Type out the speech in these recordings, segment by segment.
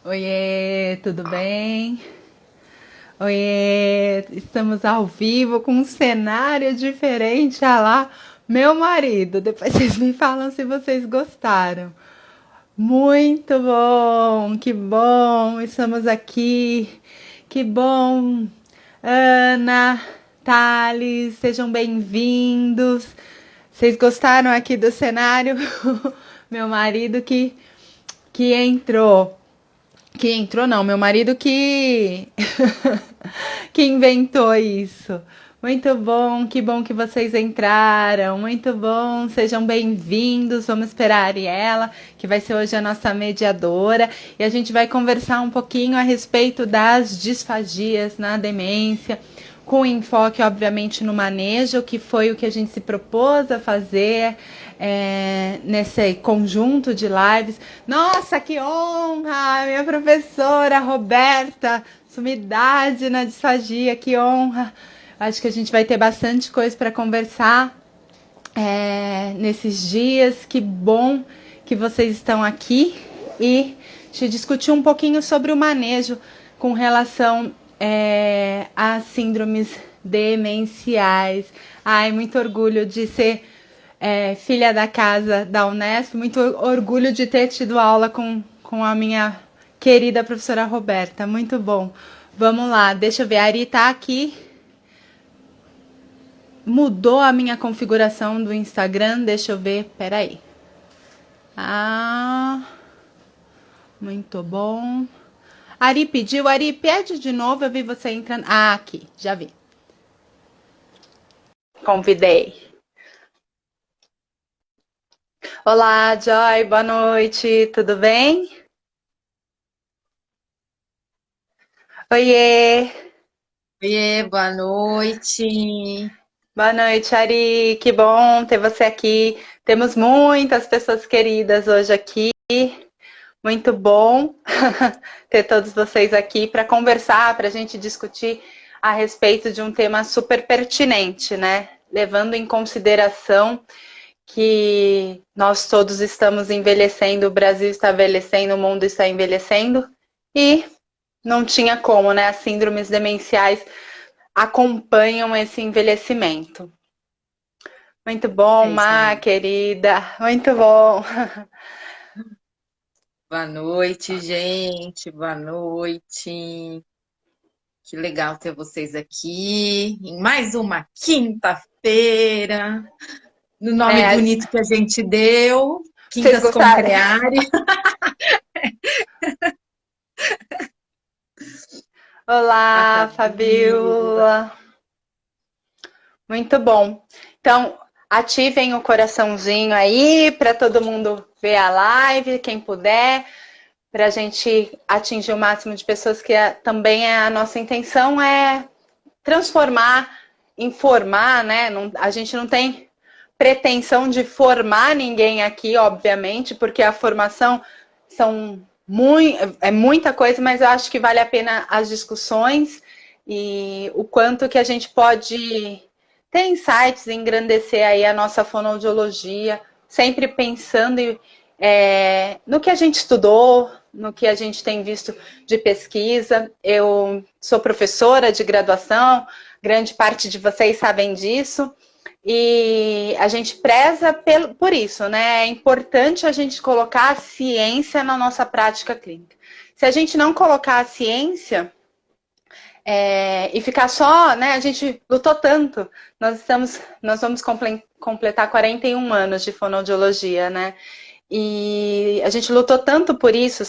Oiê, tudo bem? Oiê, estamos ao vivo com um cenário diferente. Ah lá, meu marido. Depois vocês me falam se vocês gostaram. Muito bom, que bom, estamos aqui. Que bom. Ana, Thales, sejam bem-vindos. Vocês gostaram aqui do cenário? Meu marido que entrou. Que entrou, não, meu marido que que inventou isso. Muito bom que vocês entraram. Muito bom, sejam bem-vindos. Vamos esperar a Ariela, que vai ser hoje a nossa mediadora, e a gente vai conversar um pouquinho a respeito das disfagias na demência, com enfoque, obviamente, no manejo, que foi o que a gente se propôs a fazer nesse conjunto de lives. Nossa, que honra! Minha professora Roberta, sumidade na disfagia, que honra! Acho que a gente vai ter bastante coisa para conversar nesses dias. Que bom que vocês estão aqui e te discutir um pouquinho sobre o manejo com relação às síndromes demenciais. Ai, muito orgulho de ser filha da casa da Unesp, muito orgulho de ter tido aula com a minha querida professora Roberta. Muito bom. Vamos lá, deixa eu ver. A Ari tá aqui. Mudou a minha configuração do Instagram. Deixa eu ver. Peraí. Ah, muito bom. Ari pediu. Ari, pede de novo. Eu vi você entrando. Ah, aqui. Já vi. Convidei. Olá, Joy. Boa noite. Tudo bem? Oiê. Oiê, boa noite. Boa noite, Ari. Que bom ter você aqui. Temos muitas pessoas queridas hoje aqui. Muito bom ter todos vocês aqui para conversar, para a gente discutir a respeito de um tema super pertinente, né? Levando em consideração que nós todos estamos envelhecendo, o Brasil está envelhecendo, o mundo está envelhecendo e não tinha como, né? As síndromes demenciais acompanham esse envelhecimento. Muito bom, É isso Má, aí. querida. Muito bom. Boa noite, gente. Boa noite. Que legal ter vocês aqui em mais uma quinta-feira, no nome É, bonito que a gente deu, vocês Quintas com gostaram? Creare. A Olá, Fabiola. Fabiola. Muito bom. Então, ativem o coraçãozinho aí para todo mundo ver a live, quem puder, para a gente atingir o máximo de pessoas, que também é a nossa intenção é transformar, informar, né? Não, a gente não tem pretensão de formar ninguém aqui, obviamente, porque a formação é muita coisa, mas eu acho que vale a pena as discussões e o quanto que a gente pode ter insights, engrandecer aí a nossa fonoaudiologia, sempre pensando no que a gente estudou, no que a gente tem visto de pesquisa. Eu sou professora de graduação, grande parte de vocês sabem disso, e a gente preza por isso, né? É importante a gente colocar a ciência na nossa prática clínica. Se a gente não colocar a ciência e ficar só, né? A gente lutou tanto. Nós vamos completar 41 anos de fonoaudiologia, né? E a gente lutou tanto por isso,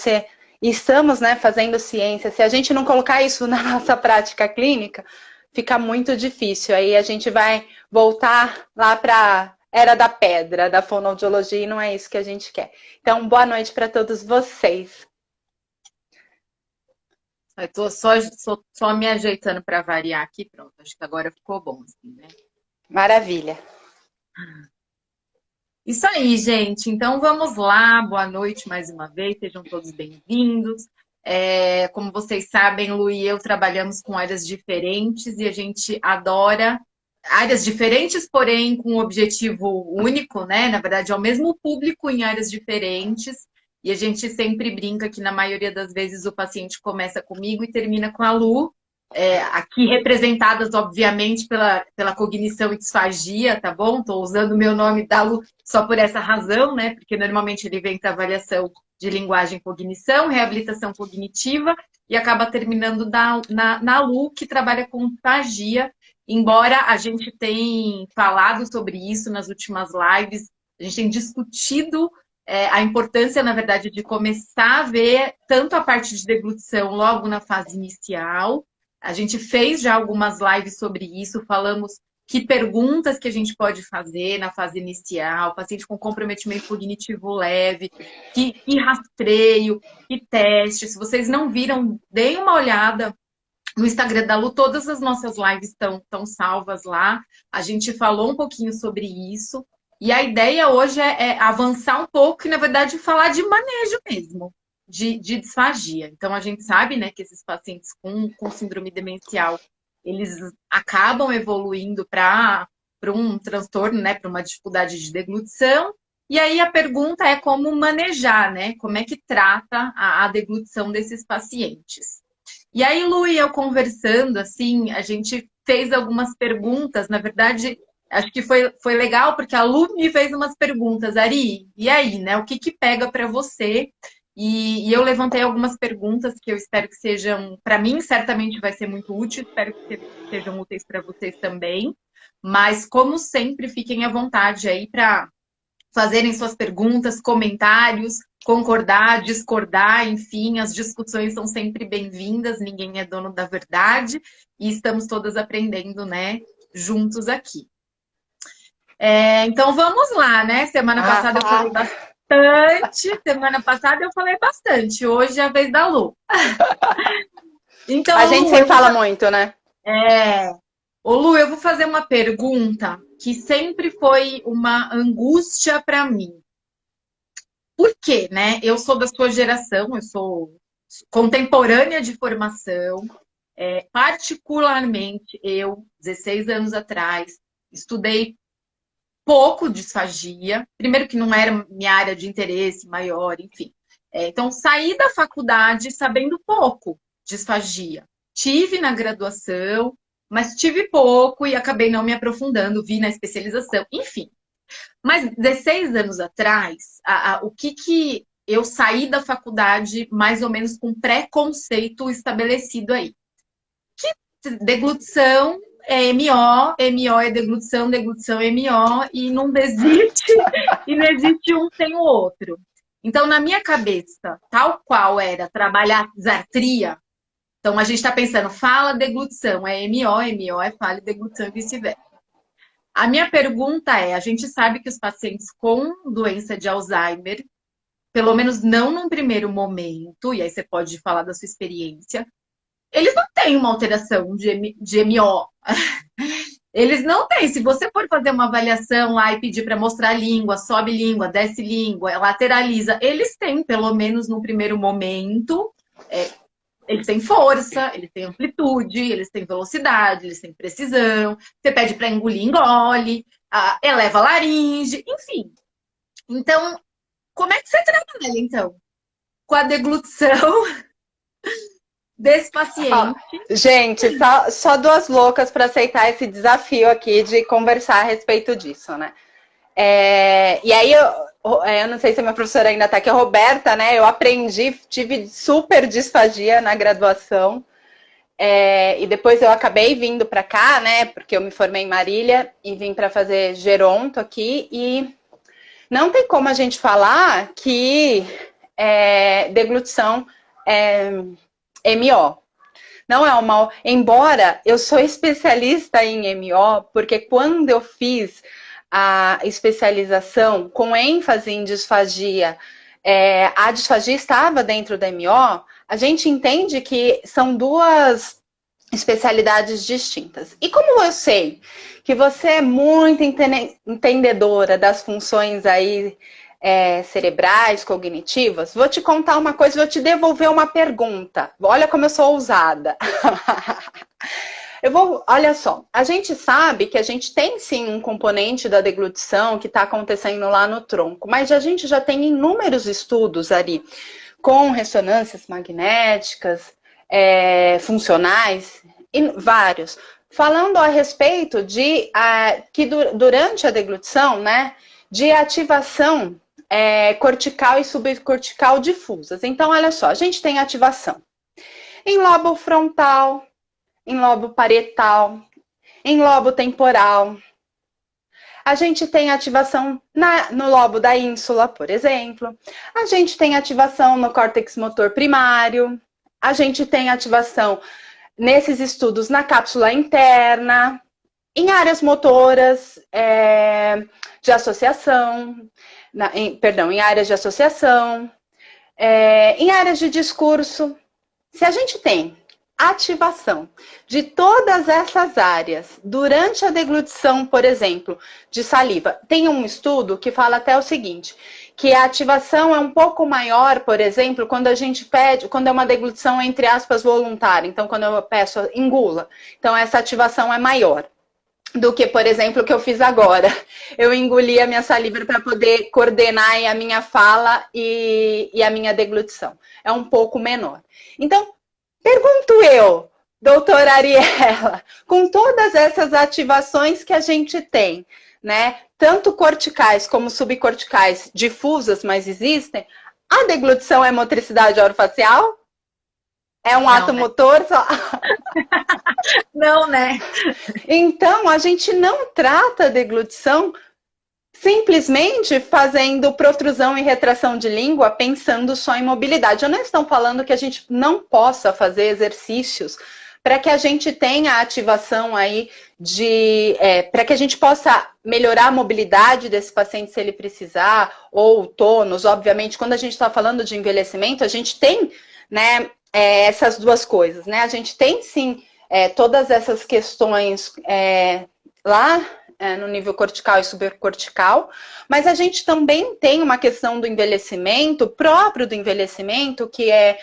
e estamos, né, fazendo ciência. Se a gente não colocar isso na nossa prática clínica, fica muito difícil. Aí a gente vai voltar lá para era da pedra, da fonoaudiologia, e não é isso que a gente quer. Então, boa noite para todos vocês. Eu tô só me ajeitando para variar aqui, pronto. Acho que agora ficou bom, assim, né? Maravilha. Isso aí, gente. Então vamos lá. Boa noite mais uma vez. Sejam todos bem-vindos. Como vocês sabem, Lu e eu trabalhamos com áreas diferentes e a gente adora áreas diferentes, porém com um objetivo único, né? Na verdade, é o mesmo público em áreas diferentes. E a gente sempre brinca que, na maioria das vezes, o paciente começa comigo e termina com a Lu, aqui representadas, obviamente, pela cognição e disfagia, tá bom? Estou usando o meu nome da Lu só por essa razão, né? Porque normalmente ele vem para avaliação de linguagem e cognição, reabilitação cognitiva, e acaba terminando na Lu, que trabalha com disfagia. Embora a gente tenha falado sobre isso nas últimas lives, a gente tem discutido a importância, na verdade, de começar a ver tanto a parte de deglutição logo na fase inicial. A gente fez já algumas lives sobre isso, falamos que perguntas que a gente pode fazer na fase inicial, paciente com comprometimento cognitivo leve, que rastreio, que teste. Se vocês não viram, deem uma olhada no Instagram da Lu, todas as nossas lives estão salvas lá. A gente falou um pouquinho sobre isso. E a ideia hoje é avançar um pouco e, na verdade, falar de manejo mesmo, de disfagia. Então, a gente sabe, né, que esses pacientes com síndrome demencial, eles acabam evoluindo para um transtorno, né, para uma dificuldade de deglutição. E aí a pergunta é como manejar, né? Como é que trata a deglutição desses pacientes. E aí, Lu e eu conversando, assim, a gente fez algumas perguntas, na verdade, acho que foi legal, porque a Lu me fez umas perguntas, Ari, e aí, né? O que pega para você? E eu levantei algumas perguntas que eu espero que sejam, para mim, certamente vai ser muito útil, espero que sejam úteis para vocês também. Mas, como sempre, fiquem à vontade aí para fazerem suas perguntas, comentários, concordar, discordar, enfim, as discussões são sempre bem-vindas, ninguém é dono da verdade e estamos todas aprendendo, né, juntos aqui. Então vamos lá, né? Semana passada eu falei bastante, hoje é a vez da Lu. Então, a gente sempre fala muito, né? Ô Lu, eu vou fazer uma pergunta que sempre foi uma angústia para mim. Por quê, né? Eu sou da sua geração, eu sou contemporânea de formação, particularmente eu, 16 anos atrás, estudei pouco disfagia, primeiro que não era minha área de interesse maior, enfim. Então, saí da faculdade sabendo pouco disfagia. Tive na graduação, mas tive pouco e acabei não me aprofundando, vi na especialização, enfim. Mas 16 anos atrás, o que eu saí da faculdade mais ou menos com preconceito estabelecido aí? Que deglutição é MO, MO é deglutição, deglutição é MO, e não existe um sem o outro. Então, na minha cabeça, tal qual era trabalhar disartria, então a gente está pensando, fala deglutição, é MO, MO é fala deglutição e vice-versa. A minha pergunta é, a gente sabe que os pacientes com doença de Alzheimer, pelo menos não num primeiro momento, e aí você pode falar da sua experiência, eles não têm uma alteração de MO. Eles não têm. Se você for fazer uma avaliação lá e pedir para mostrar língua, sobe língua, desce língua, lateraliza, eles têm, pelo menos no primeiro momento, eles têm força, eles têm amplitude, eles têm velocidade, eles têm precisão. Você pede para engolir, engole, eleva a laringe, enfim. Então, como é que você trabalha, então? Com a deglutição desse paciente. Gente, só duas loucas para aceitar esse desafio aqui de conversar a respeito disso, né? E aí, eu não sei se a minha professora ainda está aqui, a Roberta, né? Eu aprendi, tive super disfagia na graduação. E depois eu acabei vindo para cá, né? Porque eu me formei em Marília e vim para fazer geronto aqui. E não tem como a gente falar que deglutição é MO. Não é uma... Embora eu sou especialista em MO, porque quando eu fiz a especialização com ênfase em disfagia, a disfagia estava dentro da MO, a gente entende que são duas especialidades distintas. E como eu sei que você é muito entendedora das funções aí cerebrais, cognitivas, vou te contar uma coisa, vou te devolver uma pergunta. Olha como eu sou ousada. Olha só, a gente sabe que a gente tem sim um componente da deglutição que está acontecendo lá no tronco, mas a gente já tem inúmeros estudos ali com ressonâncias magnéticas, funcionais, vários, falando a respeito de que durante a deglutição, né, de ativação cortical e subcortical difusas. Então, olha só, a gente tem ativação em lobo frontal, em lobo parietal, em lobo temporal. A gente tem ativação no lobo da ínsula, por exemplo. A gente tem ativação no córtex motor primário. A gente tem ativação nesses estudos na cápsula interna, em áreas motoras de associação, em áreas de associação, em áreas de discurso. Se a gente tem ativação de todas essas áreas durante a deglutição, por exemplo, de saliva, tem um estudo que fala até o seguinte, que a ativação é um pouco maior, por exemplo, quando a gente pede, quando é uma deglutição, entre aspas, voluntária. Então, quando eu peço, engula. Então, essa ativação é maior do que, por exemplo, o que eu fiz agora. Eu engoli a minha saliva para poder coordenar a minha fala e a minha deglutição. É um pouco menor. Então, pergunto eu, doutora Ariela, com todas essas ativações que a gente tem, né, tanto corticais como subcorticais difusas, mas existem, a deglutição é motricidade orofacial? É um ato motor só? Não, né? Então, a gente não trata a deglutição simplesmente fazendo protrusão e retração de língua, pensando só em mobilidade. Eu não estou falando que a gente não possa fazer exercícios para que a gente tenha ativação aí para que a gente possa melhorar a mobilidade desse paciente se ele precisar, ou o tônus. Obviamente, quando a gente está falando de envelhecimento, a gente tem, né, essas duas coisas, né? A gente tem sim todas essas questões lá no nível cortical e subcortical, mas a gente também tem uma questão do envelhecimento, próprio do envelhecimento, que é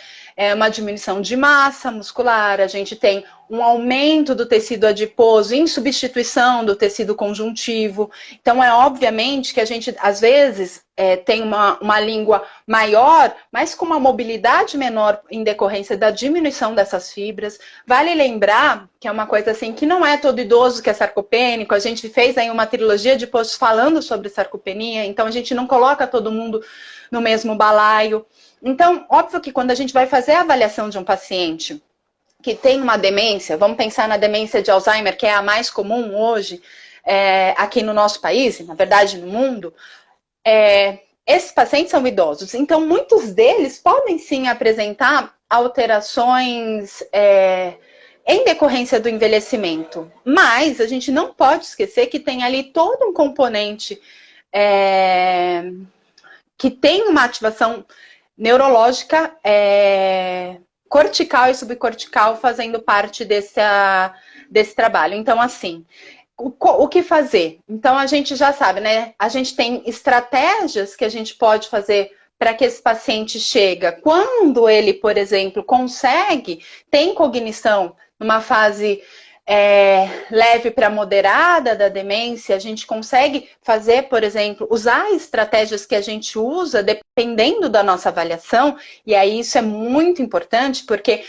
uma diminuição de massa muscular, a gente tem um aumento do tecido adiposo em substituição do tecido conjuntivo. Então, obviamente que a gente, às vezes, tem uma língua maior, mas com uma mobilidade menor em decorrência da diminuição dessas fibras. Vale lembrar que é uma coisa assim, que não é todo idoso que é sarcopênico. A gente fez aí uma trilogia de posts falando sobre sarcopenia, então a gente não coloca todo mundo no mesmo balaio. Então, óbvio que quando a gente vai fazer a avaliação de um paciente que tem uma demência, vamos pensar na demência de Alzheimer, que é a mais comum hoje aqui no nosso país, na verdade no mundo, esses pacientes são idosos. Então, muitos deles podem sim apresentar alterações em decorrência do envelhecimento. Mas a gente não pode esquecer que tem ali todo um componente que tem uma ativação neurológica, cortical e subcortical fazendo parte desse trabalho. Então, assim, o que fazer? Então, a gente já sabe, né? A gente tem estratégias que a gente pode fazer para que esse paciente chega. Quando ele, por exemplo, tem cognição numa fase leve para moderada da demência, a gente consegue fazer, por exemplo, usar estratégias que a gente usa dependendo da nossa avaliação, e aí isso é muito importante, porque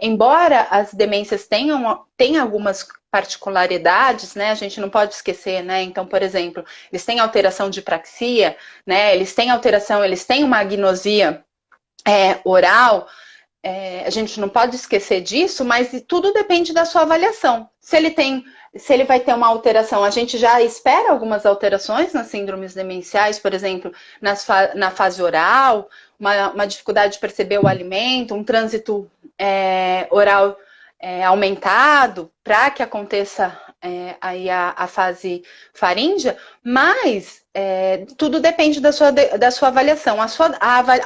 embora as demências tenham algumas particularidades, né, a gente não pode esquecer, né, então, por exemplo, eles têm alteração de praxia, né, eles têm uma agnosia oral. A gente não pode esquecer disso, mas tudo depende da sua avaliação. Se ele vai ter uma alteração, a gente já espera algumas alterações nas síndromes demenciais, por exemplo, na fase oral, uma dificuldade de perceber o alimento, um trânsito oral aumentado, para que aconteça aí a fase faríngea, mas tudo depende da sua avaliação.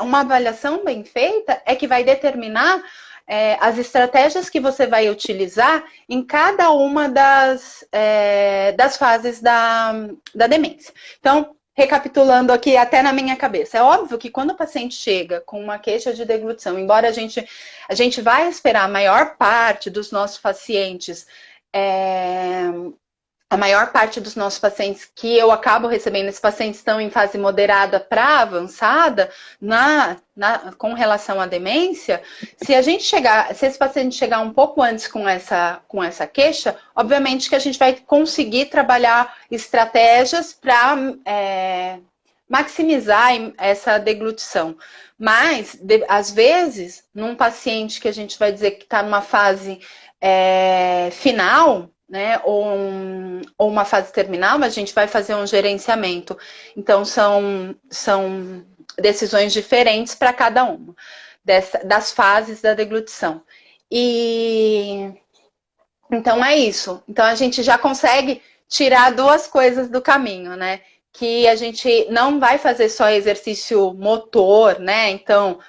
Uma avaliação bem feita é que vai determinar as estratégias que você vai utilizar em cada uma das fases da demência. Então, recapitulando aqui até na minha cabeça. É óbvio que quando o paciente chega com uma queixa de deglutição, embora a gente vai esperar a maior parte dos nossos pacientes, a maior parte dos nossos pacientes que eu acabo recebendo, esses pacientes estão em fase moderada para avançada, com relação à demência, se esse paciente chegar um pouco antes com essa queixa, obviamente que a gente vai conseguir trabalhar estratégias para maximizar essa deglutição. Mas, às vezes, num paciente que a gente vai dizer que está numa fase final, né, ou uma fase terminal, a gente vai fazer um gerenciamento. Então, são decisões diferentes para cada uma das fases da deglutição. E então é isso. Então a gente já consegue tirar duas coisas do caminho, né? Que a gente não vai fazer só exercício motor, né? Então,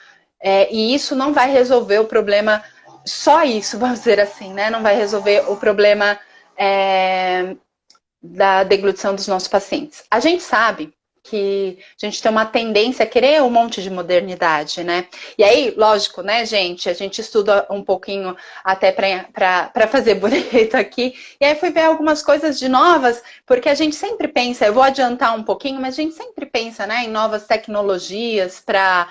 e isso não vai resolver o problema, só isso, vamos dizer assim, né? Não vai resolver o problema da deglutição dos nossos pacientes. A gente sabe que a gente tem uma tendência a querer um monte de modernidade, né? E aí, lógico, né, gente? A gente estuda um pouquinho até para fazer bonito aqui. E aí fui ver algumas coisas de novas, porque a gente sempre pensa, eu vou adiantar um pouquinho, mas a gente sempre pensa, né, em novas tecnologias para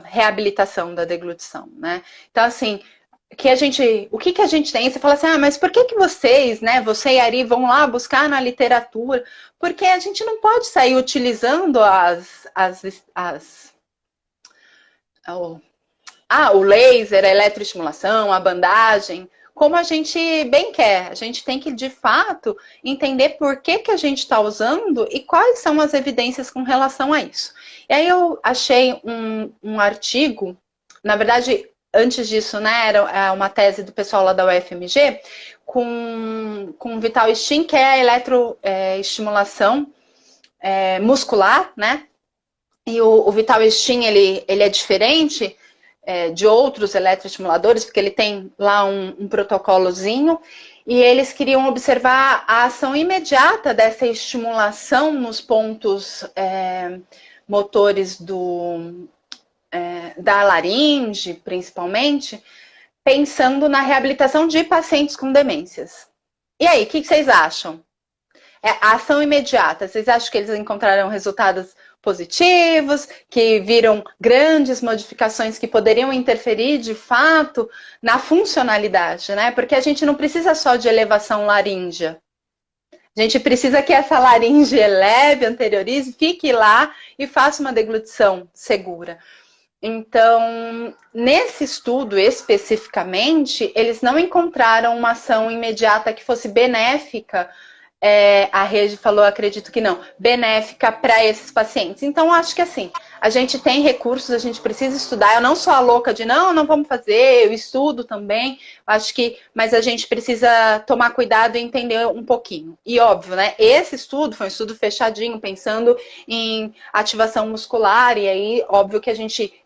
reabilitação da deglutição, né? Então, assim, o que a gente tem? Você fala assim, mas por que vocês, né, você e a Ari, vão lá buscar na literatura? Porque a gente não pode sair utilizando o laser, a eletroestimulação, a bandagem, como a gente bem quer. A gente tem que, de fato, entender por que a gente está usando e quais são as evidências com relação a isso. E aí eu achei um artigo, na verdade, antes disso, né, era uma tese do pessoal lá da UFMG, com Vital Stim, que é a eletroestimulação muscular, né? E o Vital Stim, ele é diferente de outros eletroestimuladores, porque ele tem lá um protocolozinho, e eles queriam observar a ação imediata dessa estimulação nos pontos motores da laringe, principalmente, pensando na reabilitação de pacientes com demências. E aí, o que vocês acham? A ação imediata, vocês acham que eles encontraram resultados positivos, que viram grandes modificações que poderiam interferir, de fato, na funcionalidade, né? Porque a gente não precisa só de elevação laríngea. A gente precisa que essa laringe eleve, anteriorize, fique lá e faça uma deglutição segura. Então, nesse estudo especificamente, eles não encontraram uma ação imediata que fosse benéfica. A rede falou, acredito que não, benéfica para esses pacientes. Então, acho que assim, a gente tem recursos, a gente precisa estudar. Eu não sou a louca de não vamos fazer, eu estudo também. Acho que, mas a gente precisa tomar cuidado e entender um pouquinho. E óbvio, né? Esse estudo foi um estudo fechadinho, pensando em ativação muscular. E aí, óbvio que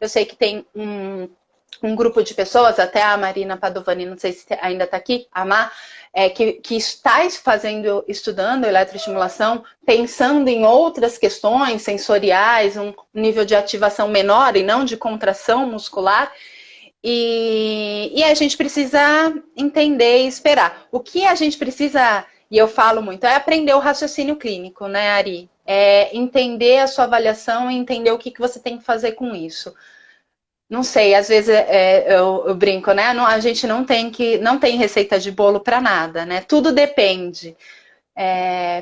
eu sei que tem um grupo de pessoas, até a Marina Padovani, não sei se ainda está aqui, a Má, que está estudando eletroestimulação, pensando em outras questões sensoriais, um nível de ativação menor e não de contração muscular. E a gente precisa entender e esperar. O que a gente precisa, e eu falo muito, é aprender o raciocínio clínico, né, Ari? Entender a sua avaliação e entender o que você tem que fazer com isso. Não sei, às vezes eu brinco, né? A gente não tem receita de bolo para nada, né? Tudo depende.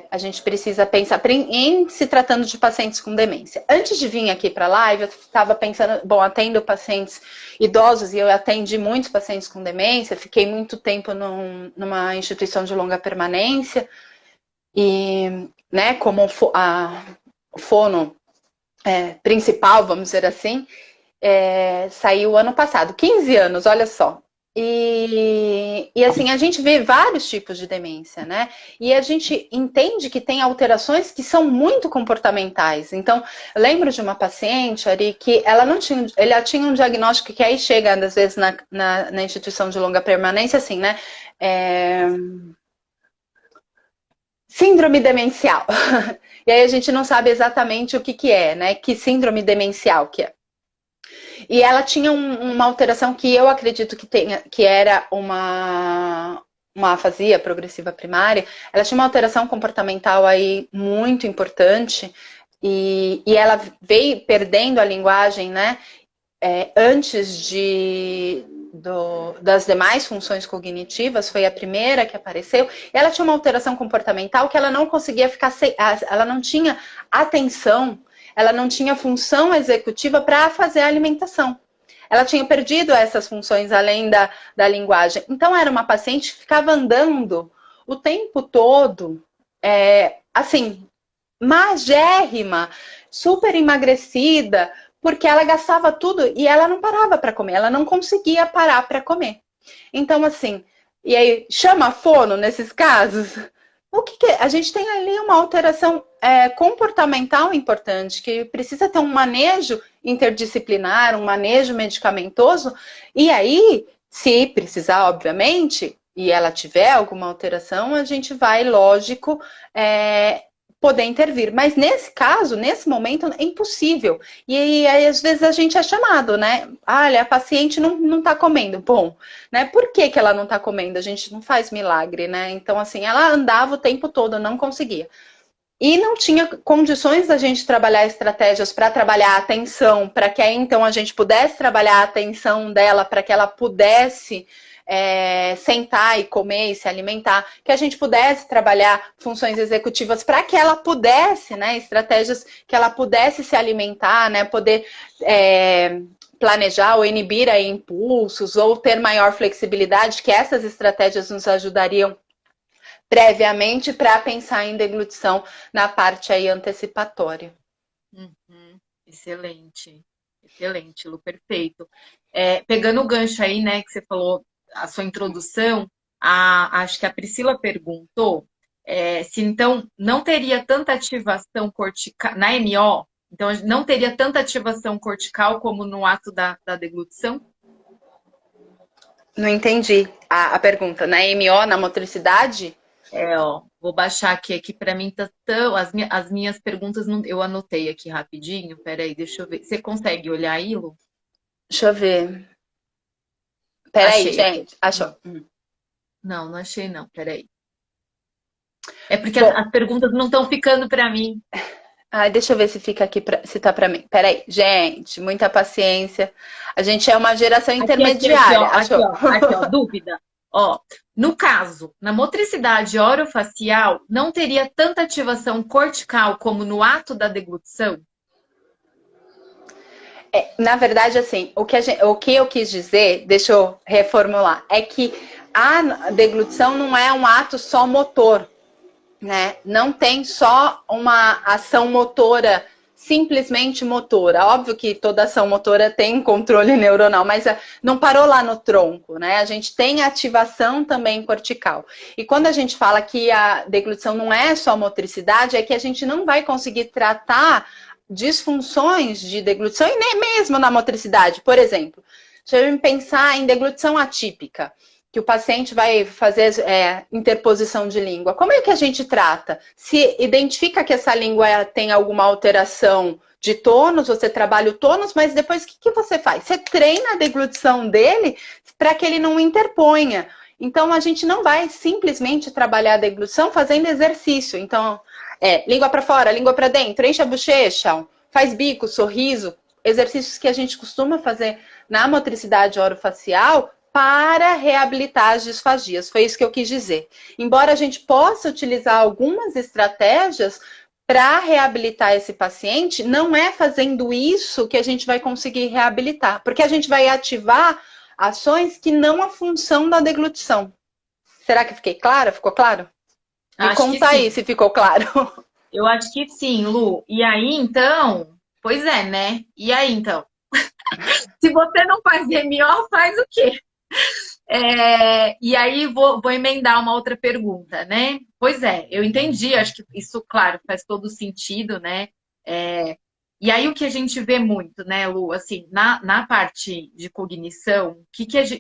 A gente precisa pensar em se tratando de pacientes com demência. Antes de vir aqui para a live, eu estava pensando, bom, atendo pacientes idosos e eu atendi muitos pacientes com demência, fiquei muito tempo numa instituição de longa permanência e, né, como a fono principal, vamos dizer assim, saiu ano passado, 15 anos, olha só. E assim, a gente vê vários tipos de demência, né? E a gente entende que tem alterações que são muito comportamentais. Então, eu lembro de uma paciente, Ari, que ela tinha um diagnóstico que aí chega, às vezes, na instituição de longa permanência, assim, né? Síndrome demencial. E aí a gente não sabe exatamente o que que é, né? Que síndrome demencial que é. E ela tinha uma alteração que eu acredito que tenha, que era uma afasia progressiva primária. Ela tinha uma alteração comportamental aí muito importante e ela veio perdendo a linguagem, né? Antes das demais funções cognitivas, foi a primeira que apareceu. Ela tinha uma alteração comportamental que ela não conseguia ficar, ela não tinha atenção, ela não tinha função executiva para fazer a alimentação. Ela tinha perdido essas funções além da linguagem. Então, era uma paciente que ficava andando o tempo todo, assim, magérrima, super emagrecida, porque ela gastava tudo e ela não parava para comer, ela não conseguia parar para comer. Então, assim, e aí chama fono nesses casos? O que a gente tem ali uma alteração comportamental importante, que precisa ter um manejo interdisciplinar, um manejo medicamentoso, e aí, se precisar, obviamente, e ela tiver alguma alteração, a gente vai, lógico, poder intervir. Mas nesse caso, nesse momento, é impossível. E aí, às vezes, a gente é chamado, né? Olha, a paciente não tá comendo. Bom, né? Por que ela não tá comendo? A gente não faz milagre, né? Então, assim, ela andava o tempo todo, não conseguia. E não tinha condições da gente trabalhar estratégias para trabalhar a atenção, para que aí então a gente pudesse trabalhar a atenção dela, para que ela pudesse sentar e comer e se alimentar, que a gente pudesse trabalhar funções executivas para que ela pudesse, né, estratégias que ela pudesse se alimentar, né, poder planejar ou inibir aí impulsos ou ter maior flexibilidade, que essas estratégias nos ajudariam previamente para pensar em deglutição na parte aí antecipatória. Excelente, excelente, Lu, perfeito. Pegando o gancho aí, né, que você falou, a sua introdução, acho que a Priscila perguntou se então não teria tanta ativação cortical, na MO, então não teria tanta ativação cortical como no ato da deglutição? Não entendi a pergunta. Na MO, na motricidade? Vou baixar aqui para mim tá tão. As minhas perguntas eu anotei aqui rapidinho. Peraí, deixa eu ver. Você consegue olhar aí, Lu? Deixa eu ver. Peraí, Achei. gente. Achou. Não achei não. Peraí. É porque Bom, as perguntas não estão ficando para mim. deixa eu ver se fica aqui, se tá pra mim. Peraí, gente, muita paciência. A gente é uma geração Aqui, intermediária. ó, Achou? aqui, ó, dúvida. Ó, no caso, na motricidade orofacial, não teria tanta ativação cortical como no ato da deglutição? Na verdade, assim, o que eu quis dizer, deixa eu reformular, é que a deglutição não é um ato só motor, né? Não tem só uma ação motora, simplesmente motora. Óbvio que toda ação motora tem controle neuronal, mas não parou lá no tronco, né? A gente tem ativação também cortical. E quando a gente fala que a deglutição não é só motricidade, é que a gente não vai conseguir tratar disfunções de deglutição e nem mesmo na motricidade. Por exemplo, deixa eu pensar em deglutição atípica, que o paciente vai fazer interposição de língua. Como é que a gente trata? Se identifica que essa língua tem alguma alteração de tônus, você trabalha o tônus, mas depois o que você faz? Você treina a deglutição dele para que ele não interponha. Então, a gente não vai simplesmente trabalhar a deglutição fazendo exercício. Então, língua para fora, língua para dentro, enche a bochecha, faz bico, sorriso, exercícios que a gente costuma fazer na motricidade orofacial para reabilitar as disfagias. Foi isso que eu quis dizer. Embora a gente possa utilizar algumas estratégias para reabilitar esse paciente, não é fazendo isso que a gente vai conseguir reabilitar, porque a gente vai ativar ações que não a função da deglutição. Será que fiquei clara? Ficou claro? Me conta aí se ficou claro. Eu acho que sim, Lu. E aí, então, pois é, né? E aí, então? Se você não faz MO, faz o quê? E aí, vou emendar uma outra pergunta, né? Pois é, eu entendi, acho que isso, claro, faz todo sentido, né? E aí, o que a gente vê muito, né, Lu, assim, na parte de cognição,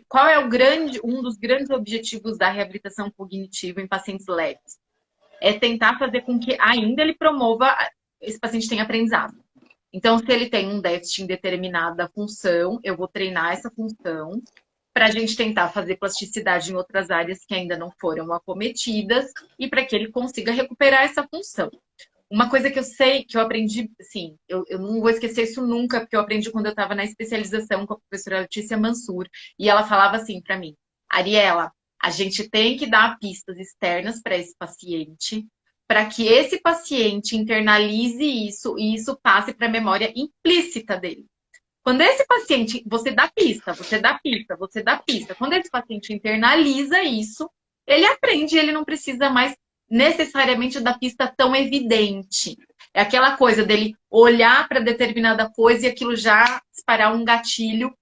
qual é um dos grandes objetivos da reabilitação cognitiva em pacientes leves? é tentar fazer com que ainda ele promova esse paciente tenha aprendizado. Então, se ele tem um déficit em determinada função, eu vou treinar essa função para a gente tentar fazer plasticidade em outras áreas que ainda não foram acometidas e para que ele consiga recuperar essa função. Uma coisa que eu sei, que eu aprendi, assim, eu não vou esquecer isso nunca, porque eu aprendi quando eu estava na especialização com a professora Letícia Mansur, e ela falava assim para mim, Ariela, a gente tem que dar pistas externas para esse paciente, para que esse paciente internalize isso e isso passe para a memória implícita dele. Quando esse paciente, você dá pista, você dá pista, você dá pista. Quando esse paciente internaliza isso, ele aprende, ele não precisa mais necessariamente da pista tão evidente. É aquela coisa dele olhar para determinada coisa e aquilo já disparar um gatilho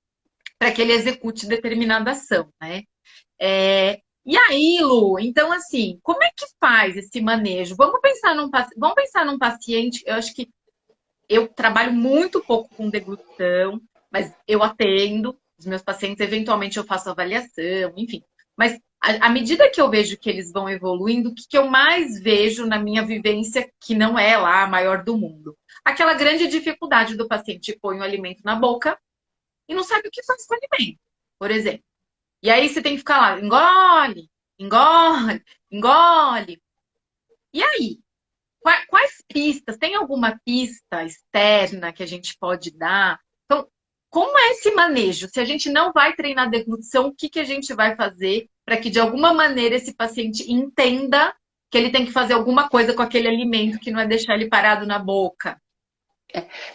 para que ele execute determinada ação, né? E aí, Lu, então assim, como é que faz esse manejo? Vamos pensar num paciente, eu acho que eu trabalho muito pouco com deglutição, mas eu atendo os meus pacientes, eventualmente eu faço avaliação, enfim. Mas à medida que eu vejo que eles vão evoluindo, o que eu mais vejo na minha vivência, que não é lá a maior do mundo? Aquela grande dificuldade do paciente põe o alimento na boca e não sabe o que faz com o alimento, por exemplo. E aí você tem que ficar lá, engole, engole, engole. E aí? Quais pistas? Tem alguma pista externa que a gente pode dar? Então, como é esse manejo? Se a gente não vai treinar deglutição, o que a gente vai fazer para que, de alguma maneira, esse paciente entenda que ele tem que fazer alguma coisa com aquele alimento, que não é deixar ele parado na boca?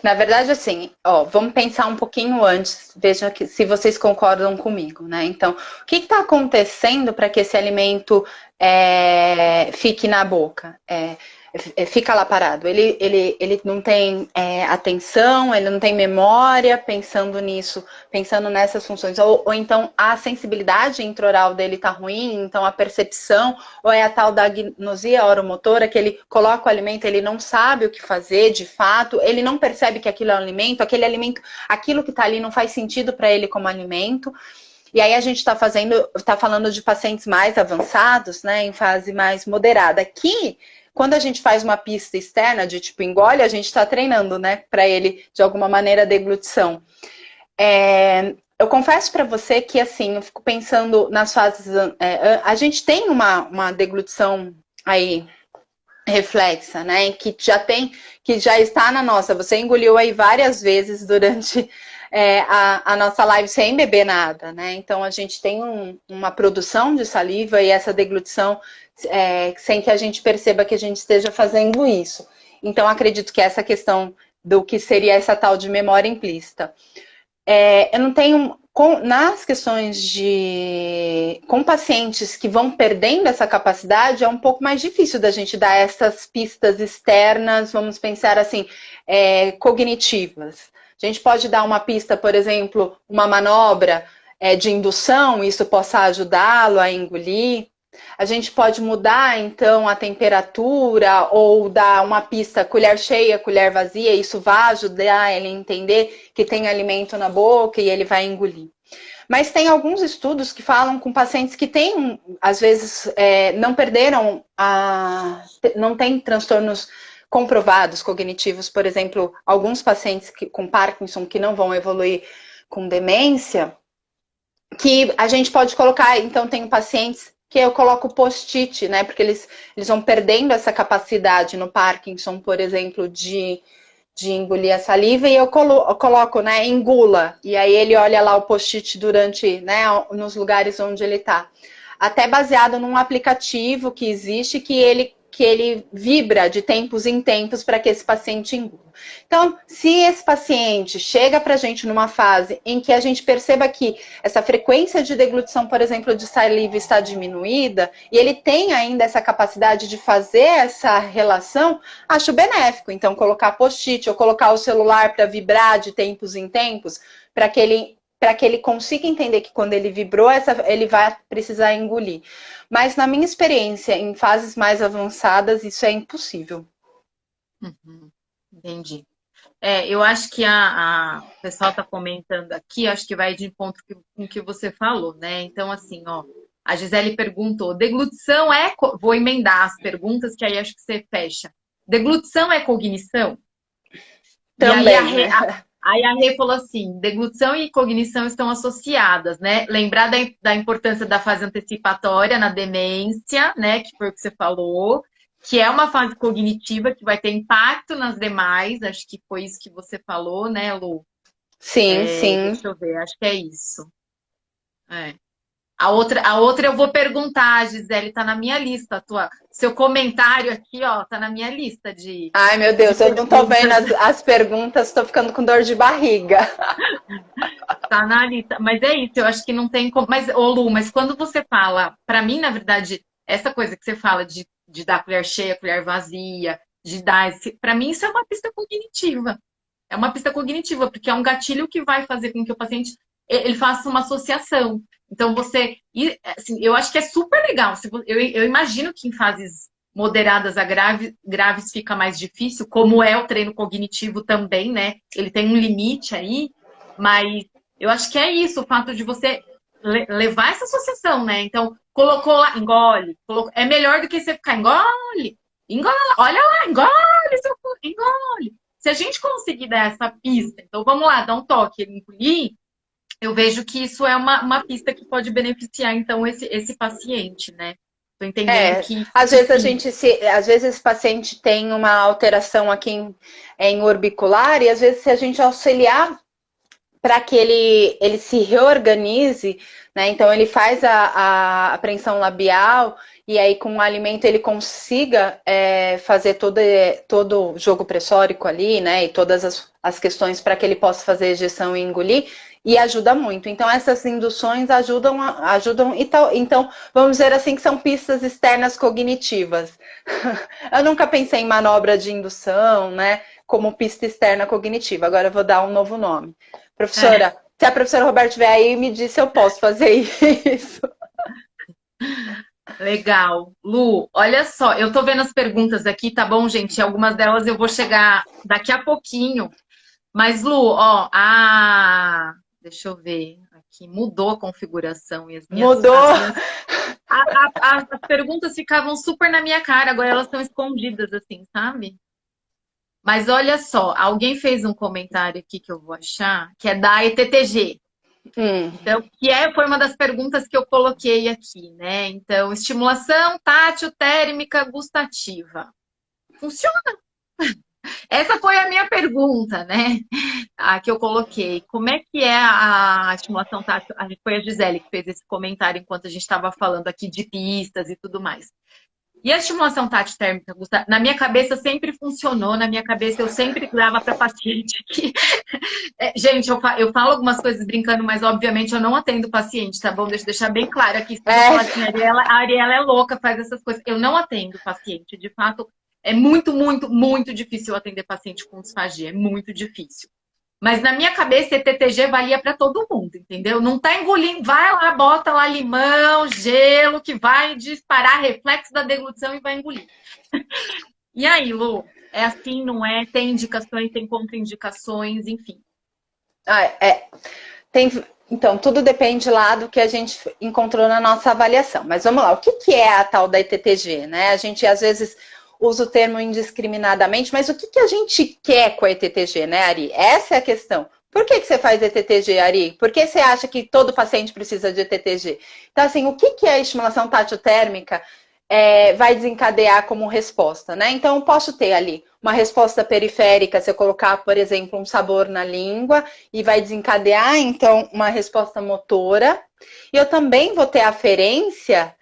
Na verdade, assim, ó, vamos pensar um pouquinho antes, veja que, se vocês concordam comigo, né? Então, o que está acontecendo para que esse alimento fique na boca? Fica lá parado. Ele não tem atenção, ele não tem memória pensando nisso, pensando nessas funções. Ou então a sensibilidade intraoral dele está ruim, então a percepção, ou é a tal da agnosia oromotora, que ele coloca o alimento, ele não sabe o que fazer de fato, ele não percebe que aquilo é um alimento, aquilo que está ali não faz sentido para ele como alimento. E aí a gente está falando de pacientes mais avançados, né, em fase mais moderada. Aqui, quando a gente faz uma pista externa de tipo engole, a gente está treinando, né, para ele de alguma maneira a deglutição. Eu confesso para você que assim, eu fico pensando nas fases. A gente tem uma deglutição aí reflexa, né, que já está na nossa. Você engoliu aí várias vezes durante a nossa live sem beber nada, né? Então a gente tem uma produção de saliva e essa deglutição sem que a gente perceba que a gente esteja fazendo isso. Então acredito que essa questão do que seria essa tal de memória implícita. Eu não tenho, nas questões com pacientes que vão perdendo essa capacidade, é um pouco mais difícil da gente dar essas pistas externas, vamos pensar assim, cognitivas. A gente pode dar uma pista, por exemplo, uma manobra de indução, isso possa ajudá-lo a engolir. A gente pode mudar, então, a temperatura ou dar uma pista colher cheia, colher vazia. Isso vai ajudar ele a entender que tem alimento na boca e ele vai engolir. Mas tem alguns estudos que falam com pacientes que têm, às vezes, não perderam, não têm transtornos comprovados cognitivos. Por exemplo, alguns pacientes com Parkinson que não vão evoluir com demência, que a gente pode colocar, então tem pacientes que eu coloco post-it, né? Porque eles vão perdendo essa capacidade no Parkinson, por exemplo, de engolir a saliva, e eu coloco, né, engula. E aí ele olha lá o post-it durante, né, nos lugares onde ele tá. Até baseado num aplicativo que existe que ele vibra de tempos em tempos para que esse paciente engula. Então, se esse paciente chega para a gente numa fase em que a gente perceba que essa frequência de deglutição, por exemplo, de saliva está diminuída, e ele tem ainda essa capacidade de fazer essa relação, acho benéfico. Então, colocar post-it ou colocar o celular para vibrar de tempos em tempos, para que ele consiga entender que quando ele vibrou, ele vai precisar engolir. Mas na minha experiência, em fases mais avançadas, isso é impossível. Uhum, entendi. Eu acho que o pessoal está comentando aqui, acho que vai de encontro com o que você falou, né? Então, assim, ó, A Gisele perguntou, deglutição é... Vou emendar as perguntas, que aí acho que você fecha. Deglutição é cognição? E aí Também, né? a Rê falou assim, deglutição e cognição estão associadas, né? Lembrar da importância da fase antecipatória na demência, né? Que foi o que você falou, que é uma fase cognitiva que vai ter impacto nas demais, acho que foi isso que você falou, né, Lu? Sim, sim. Deixa eu ver, acho que é isso. É. A outra eu vou perguntar, Gisele, tá na minha lista, seu comentário aqui, ó, tá na minha lista Ai, meu de Deus, eu não tô vendo perguntas. as perguntas, tô ficando com dor de barriga. Tá na lista. Mas é isso, eu acho que não tem como. Mas, ô Lu, mas quando você fala, pra mim, na verdade, essa coisa que você fala de dar colher cheia, colher vazia, de dar esse. Pra mim, isso é uma pista cognitiva. É uma pista cognitiva, porque é um gatilho que vai fazer com que o paciente ele faça uma associação. Então, assim, eu acho que é super legal. Eu imagino que em fases moderadas a graves fica mais difícil, como é o treino cognitivo também, né? Ele tem um limite aí, mas eu acho que é isso, o fato de você levar essa associação, né? Então, colocou lá, engole. É melhor do que você ficar engole, engole, olha lá, engole, engole. Se a gente conseguir dar essa pista, então vamos lá, dar um toque, engolir, eu vejo que isso é uma pista que pode beneficiar, então, esse paciente, né? Tô entendendo É, que às vezes sim. às vezes esse paciente tem uma alteração aqui em orbicular e às vezes se a gente auxiliar para que ele se reorganize, né? Então ele faz a apreensão labial e aí com o alimento ele consiga fazer todo o jogo pressórico ali, né? E todas as questões para que ele possa fazer ejeção e engolir. E ajuda muito. Então, essas induções ajudam e tal. Então, vamos dizer assim que são pistas externas cognitivas. Eu nunca pensei em manobra de indução, né? Como pista externa cognitiva. Agora eu vou dar um novo nome. Professora, se a professora Roberta estiver aí, me diz se eu posso fazer isso. Legal. Lu, olha só, eu tô vendo as perguntas aqui, tá bom, gente? Algumas delas eu vou chegar daqui a pouquinho. Mas, Lu, ó, deixa eu ver. Aqui mudou a configuração e Mudou. as perguntas ficavam super na minha cara, agora elas estão escondidas, assim, sabe? Mas olha só, alguém fez um comentário aqui que eu vou achar, que é da ETTG. Então, foi uma das perguntas que eu coloquei aqui, né? Então, estimulação tátil, térmica, gustativa. Funciona? Essa foi a minha pergunta, né? A que eu coloquei. Como é que é a estimulação tátil? Foi a Gisele que fez esse comentário enquanto a gente estava falando aqui de pistas e tudo mais. E a estimulação tátil térmica, na minha cabeça sempre funcionou, na minha cabeça eu sempre dava para paciente que... gente, eu falo algumas coisas brincando, mas obviamente eu não atendo paciente, tá bom? Deixa eu deixar bem claro aqui. Se você falar assim, a Ariela é louca, faz essas coisas. Eu não atendo paciente, de fato, é muito, muito, muito difícil atender paciente com disfagia, é muito difícil. Mas na minha cabeça, ETTG valia para todo mundo, entendeu? Não tá engolindo, vai lá, bota lá limão, gelo, que vai disparar reflexo da deglutição e vai engolir. E aí, Lu? É assim, não é? Tem indicações, tem contraindicações, enfim. Então, tudo depende lá do que a gente encontrou na nossa avaliação. Mas vamos lá, o que é a tal da ETTG, né? A gente, às vezes, usa o termo indiscriminadamente, mas o que a gente quer com a ETTG, né, Ari? Essa é a questão. Por que você faz ETTG, Ari? Por que você acha que todo paciente precisa de ETTG? Então, assim, o que a estimulação tátil-térmica vai desencadear como resposta, né? Então, eu posso ter ali uma resposta periférica, se eu colocar, por exemplo, um sabor na língua, e vai desencadear, então, uma resposta motora. E eu também vou ter aferência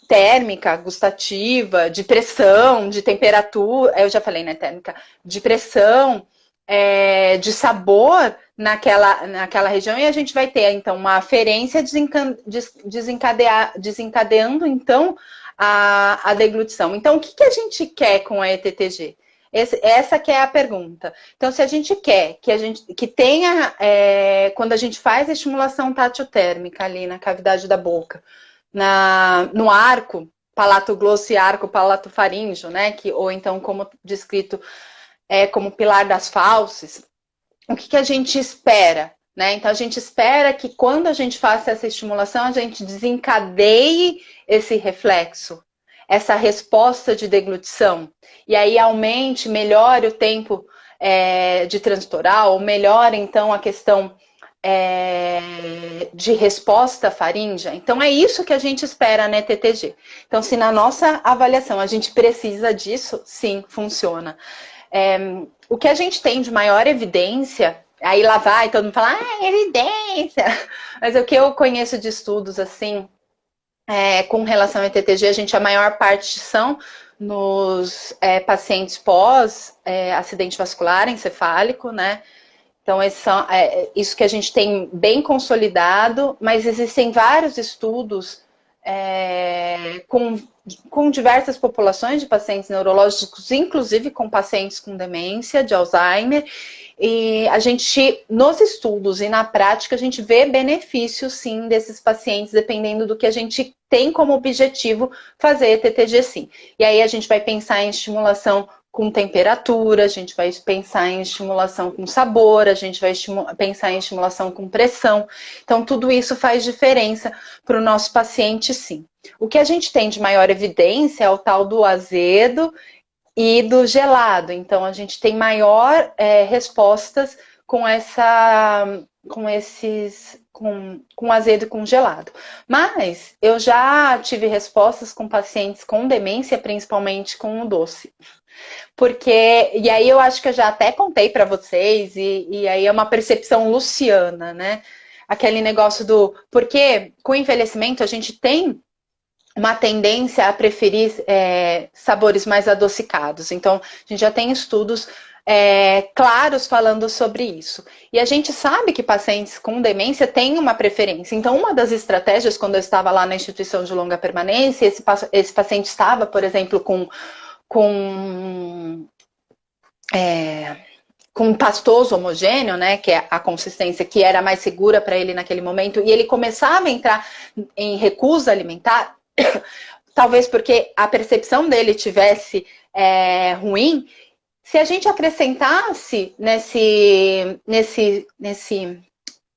térmica, gustativa, de pressão, de temperatura, eu já falei, né, térmica, de pressão, de sabor naquela região, e a gente vai ter, então, uma aferência desencadeando, então, a deglutição. Então, o que a gente quer com a ETTG? Essa que é a pergunta. Então, se a gente quer que tenha, quando a gente faz a estimulação tátil-térmica ali na cavidade da boca, no arco, palato glosso e arco palato faríngeo, né? Ou então, como descrito, como pilar das fauces, o que a gente espera? né? Então a gente espera que quando a gente faça essa estimulação, a gente desencadeie esse reflexo, essa resposta de deglutição. E aí aumente, melhore o tempo de transitor oral, melhore então a questão de resposta faríngea. Então é isso que a gente espera, né, TTG. Então se na nossa avaliação a gente precisa disso, sim, funciona. O que a gente tem de maior evidência, aí lá vai todo mundo fala, evidência, mas o que eu conheço de estudos assim, com relação ao TTG, a maior parte são nos pacientes pós acidente vascular encefálico, né? Então, isso que a gente tem bem consolidado, mas existem vários estudos com diversas populações de pacientes neurológicos, inclusive com pacientes com demência, de Alzheimer, e a gente, nos estudos e na prática, a gente vê benefícios, sim, desses pacientes, dependendo do que a gente tem como objetivo fazer TTG, sim. E aí a gente vai pensar em estimulação com temperatura, a gente vai pensar em estimulação com sabor, a gente vai pensar em estimulação com pressão. Então, tudo isso faz diferença para o nosso paciente, sim. O que a gente tem de maior evidência é o tal do azedo e do gelado. Então, a gente tem maior respostas com azedo e com gelado. Mas eu já tive respostas com pacientes com demência, principalmente com o doce. E aí eu acho que eu já até contei para vocês, e aí é uma percepção luciana, né? Aquele negócio porque com o envelhecimento a gente tem uma tendência a preferir sabores mais adocicados. Então, a gente já tem estudos claros falando sobre isso. E a gente sabe que pacientes com demência têm uma preferência. Então, uma das estratégias, quando eu estava lá na instituição de longa permanência, esse paciente estava, por exemplo, com pastoso homogêneo, né, que é a consistência que era mais segura para ele naquele momento, e ele começava a entrar em recusa alimentar, talvez porque a percepção dele tivesse ruim, se a gente acrescentasse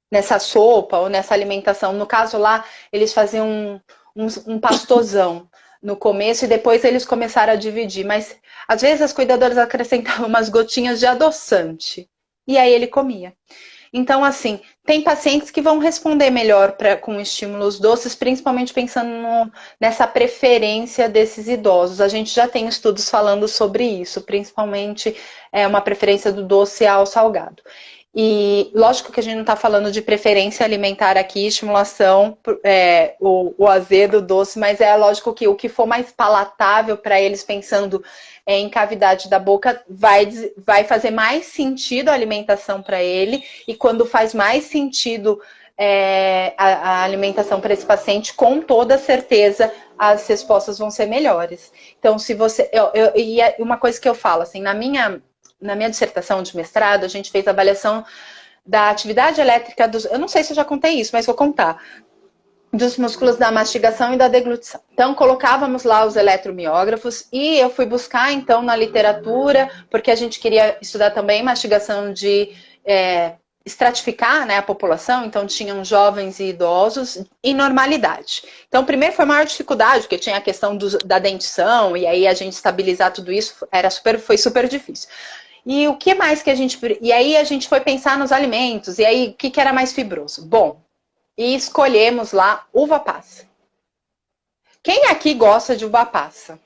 nessa sopa ou nessa alimentação, no caso lá, eles faziam um pastosão no começo e depois eles começaram a dividir, mas às vezes as cuidadoras acrescentavam umas gotinhas de adoçante e aí ele comia. Então, assim, tem pacientes que vão responder melhor com estímulos doces, principalmente pensando nessa preferência desses idosos. A gente já tem estudos falando sobre isso, principalmente uma preferência do doce ao salgado. E lógico que a gente não está falando de preferência alimentar aqui, estimulação, o azedo, o doce, mas é lógico que o que for mais palatável para eles, pensando em cavidade da boca, vai fazer mais sentido a alimentação para ele, e quando faz mais sentido a alimentação para esse paciente, com toda certeza as respostas vão ser melhores. Então, se você... E uma coisa que eu falo, assim, na minha dissertação de mestrado, a gente fez a avaliação da atividade elétrica dos... Eu não sei se eu já contei isso, mas vou contar. Dos músculos da mastigação e da deglutição. Então, colocávamos lá os eletromiógrafos e eu fui buscar, então, na literatura, porque a gente queria estudar também mastigação de estratificar, né, a população, então tinham jovens e idosos e normalidade. Então, primeiro foi a maior dificuldade, porque tinha a questão da dentição, e aí a gente estabilizar tudo isso foi super difícil. E o que mais que a gente... E aí a gente foi pensar nos alimentos, e aí o que era mais fibroso? Bom, e escolhemos lá uva passa. Quem aqui gosta de uva passa?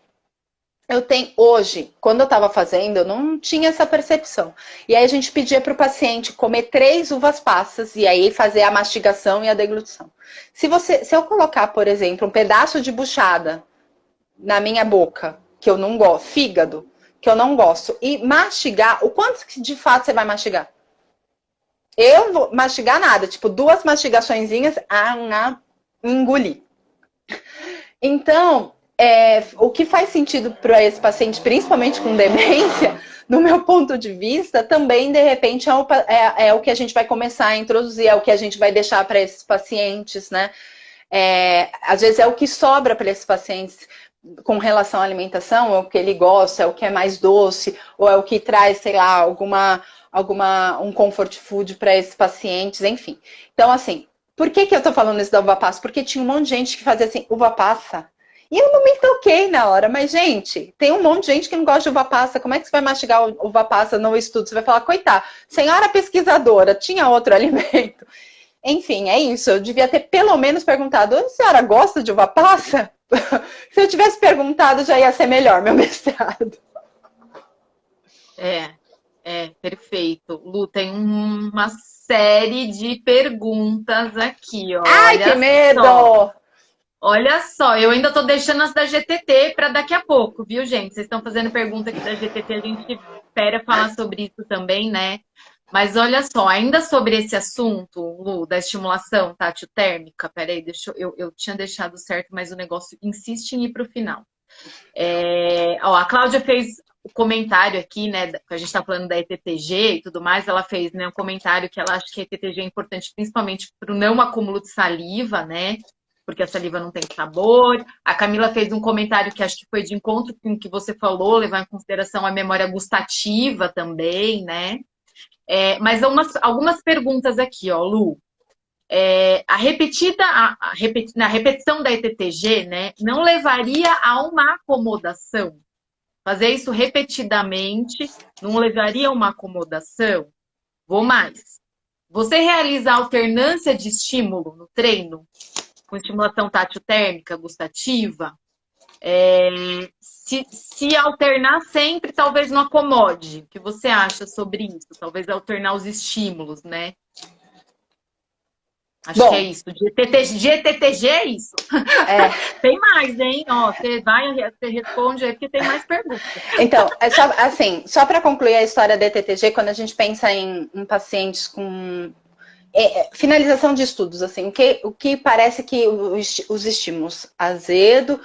Eu tenho hoje, quando eu estava fazendo, eu não tinha essa percepção. E aí a gente pedia para o paciente comer 3 uvas passas e aí fazer a mastigação e a deglutição. Se eu colocar, por exemplo, um pedaço de buchada na minha boca, que eu não gosto, fígado, que eu não gosto, e mastigar, o quanto de fato você vai mastigar? Eu não vou mastigar nada, tipo 2 mastigaçõezinhas, engolir. Então, o que faz sentido para esse paciente, principalmente com demência, no meu ponto de vista, também, de repente, é o que a gente vai começar a introduzir, é o que a gente vai deixar para esses pacientes, né? Às vezes é o que sobra para esses pacientes, com relação à alimentação, é o que ele gosta, é o que é mais doce, ou é o que traz, sei lá, um comfort food para esses pacientes, enfim. Então, assim, por que eu tô falando isso da uva passa? Porque tinha um monte de gente que fazia assim, uva passa. E eu não me toquei na hora, mas, gente, tem um monte de gente que não gosta de uva passa. Como é que você vai mastigar uva passa no estudo? Você vai falar, coitada, senhora pesquisadora, tinha outro alimento. Enfim, é isso. Eu devia ter pelo menos perguntado, a senhora gosta de uva passa? Se eu tivesse perguntado, já ia ser melhor meu mestrado. Perfeito. Lu, tem uma série de perguntas aqui, ó. Ai, que Olha só. medo! Olha só, eu ainda tô deixando as da GTT para daqui a pouco, viu, gente? Vocês estão fazendo pergunta aqui da GTT, a gente espera falar sobre isso também, né? Mas olha só, ainda sobre esse assunto, Lu, da estimulação tátil-térmica, peraí, eu tinha deixado certo, mas o negócio insiste em ir para o final. A Cláudia fez o comentário aqui, né? Que a gente está falando da ETTG e tudo mais, ela fez, né, um comentário que ela acha que a ETTG é importante principalmente para o não acúmulo de saliva, né? Porque a saliva não tem sabor. A Camila fez um comentário que acho que foi de encontro com o que você falou, levar em consideração a memória gustativa também, né? Mas algumas perguntas aqui, ó, Lu. Na repetição da ETTG, né, não levaria a uma acomodação? Fazer isso repetidamente não levaria a uma acomodação? Vou mais. Você realiza alternância de estímulo no treino, com estimulação tátil-térmica, gustativa? Se alternar sempre, talvez não acomode. O que você acha sobre isso? Talvez alternar os estímulos, né? Acho que é Bom, isso. De ETTG é isso. Tem mais, hein? Ó, você responde aí porque tem mais perguntas. então, só para concluir a história da ETTG, quando a gente pensa em pacientes com finalização de estudos, assim, o que parece que os estímulos azedo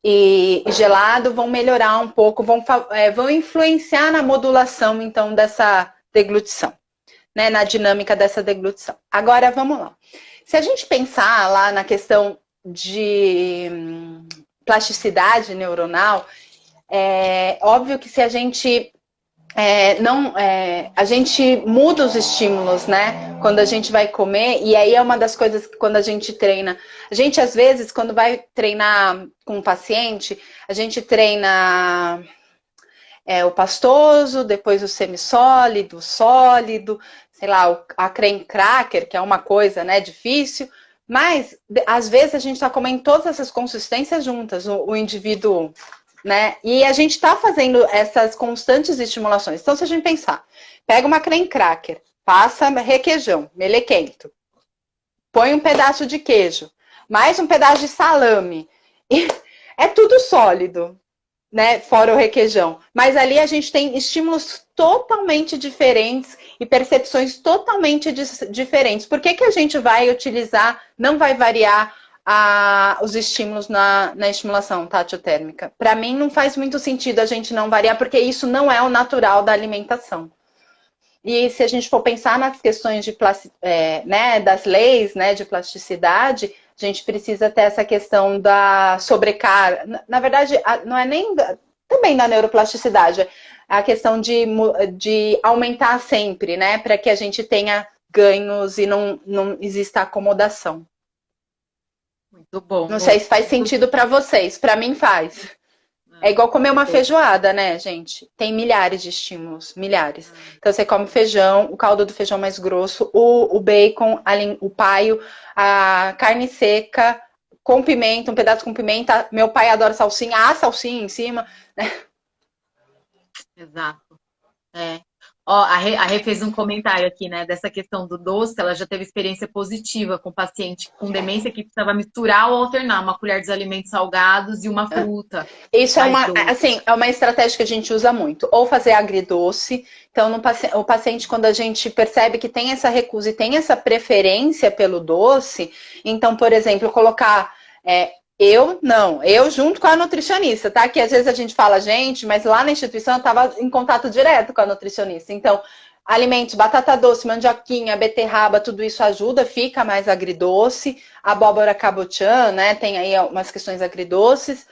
e gelado vão melhorar um pouco, vão influenciar na modulação, então, dessa deglutição, né, na dinâmica dessa deglutição. Agora, vamos lá. Se a gente pensar lá na questão de plasticidade neuronal, é óbvio que se a gente a gente muda os estímulos, né? Quando a gente vai comer, e aí é uma das coisas que quando a gente treina, a gente às vezes, quando vai treinar com um paciente, a gente treina o pastoso, depois o semissólido, o sólido, sei lá, a creme cracker, que é uma coisa, né, difícil, mas às vezes a gente está comendo todas essas consistências juntas, o indivíduo, né? E a gente está fazendo essas constantes estimulações. Então, se a gente pensar, pega uma creme cracker, passa requeijão, melequento, põe um pedaço de queijo, mais um pedaço de salame, e é tudo sólido, né? Fora o requeijão. Mas ali a gente tem estímulos totalmente diferentes e percepções totalmente diferentes. Por que a gente vai utilizar, não vai variar os estímulos na estimulação tátil-térmica? Para mim não faz muito sentido a gente não variar, porque isso não é o natural da alimentação. E se a gente for pensar nas questões de né, das leis, né, de plasticidade, a gente precisa ter essa questão da sobrecarga. Na verdade, não é nem também da neuroplasticidade, é a questão de aumentar sempre, né, para que a gente tenha ganhos e não exista acomodação. Muito bom. Não sei se faz sentido para vocês, para mim faz. É igual comer uma feijoada, né, gente? Tem milhares de estímulos, milhares. Então você come feijão, o caldo do feijão mais grosso, o bacon, o paio, a carne seca, com pimenta, um pedaço com pimenta. Meu pai adora salsinha, há salsinha em cima, né? Exato. Ó, a Rê fez um comentário aqui, né, dessa questão do doce. Ela já teve experiência positiva com paciente com demência que precisava misturar ou alternar uma colher de alimentos salgados e uma fruta. Isso é uma estratégia que a gente usa muito. Ou fazer agridoce. Então, o paciente, quando a gente percebe que tem essa recusa e tem essa preferência pelo doce, então, por exemplo, colocar... Eu junto com a nutricionista, tá? Que às vezes a gente fala, gente, mas lá na instituição eu estava em contato direto com a nutricionista. Então, alimentos, batata doce, mandioquinha, beterraba, tudo isso ajuda, fica mais agridoce. Abóbora cabotiã, né? Tem aí umas questões agridoces.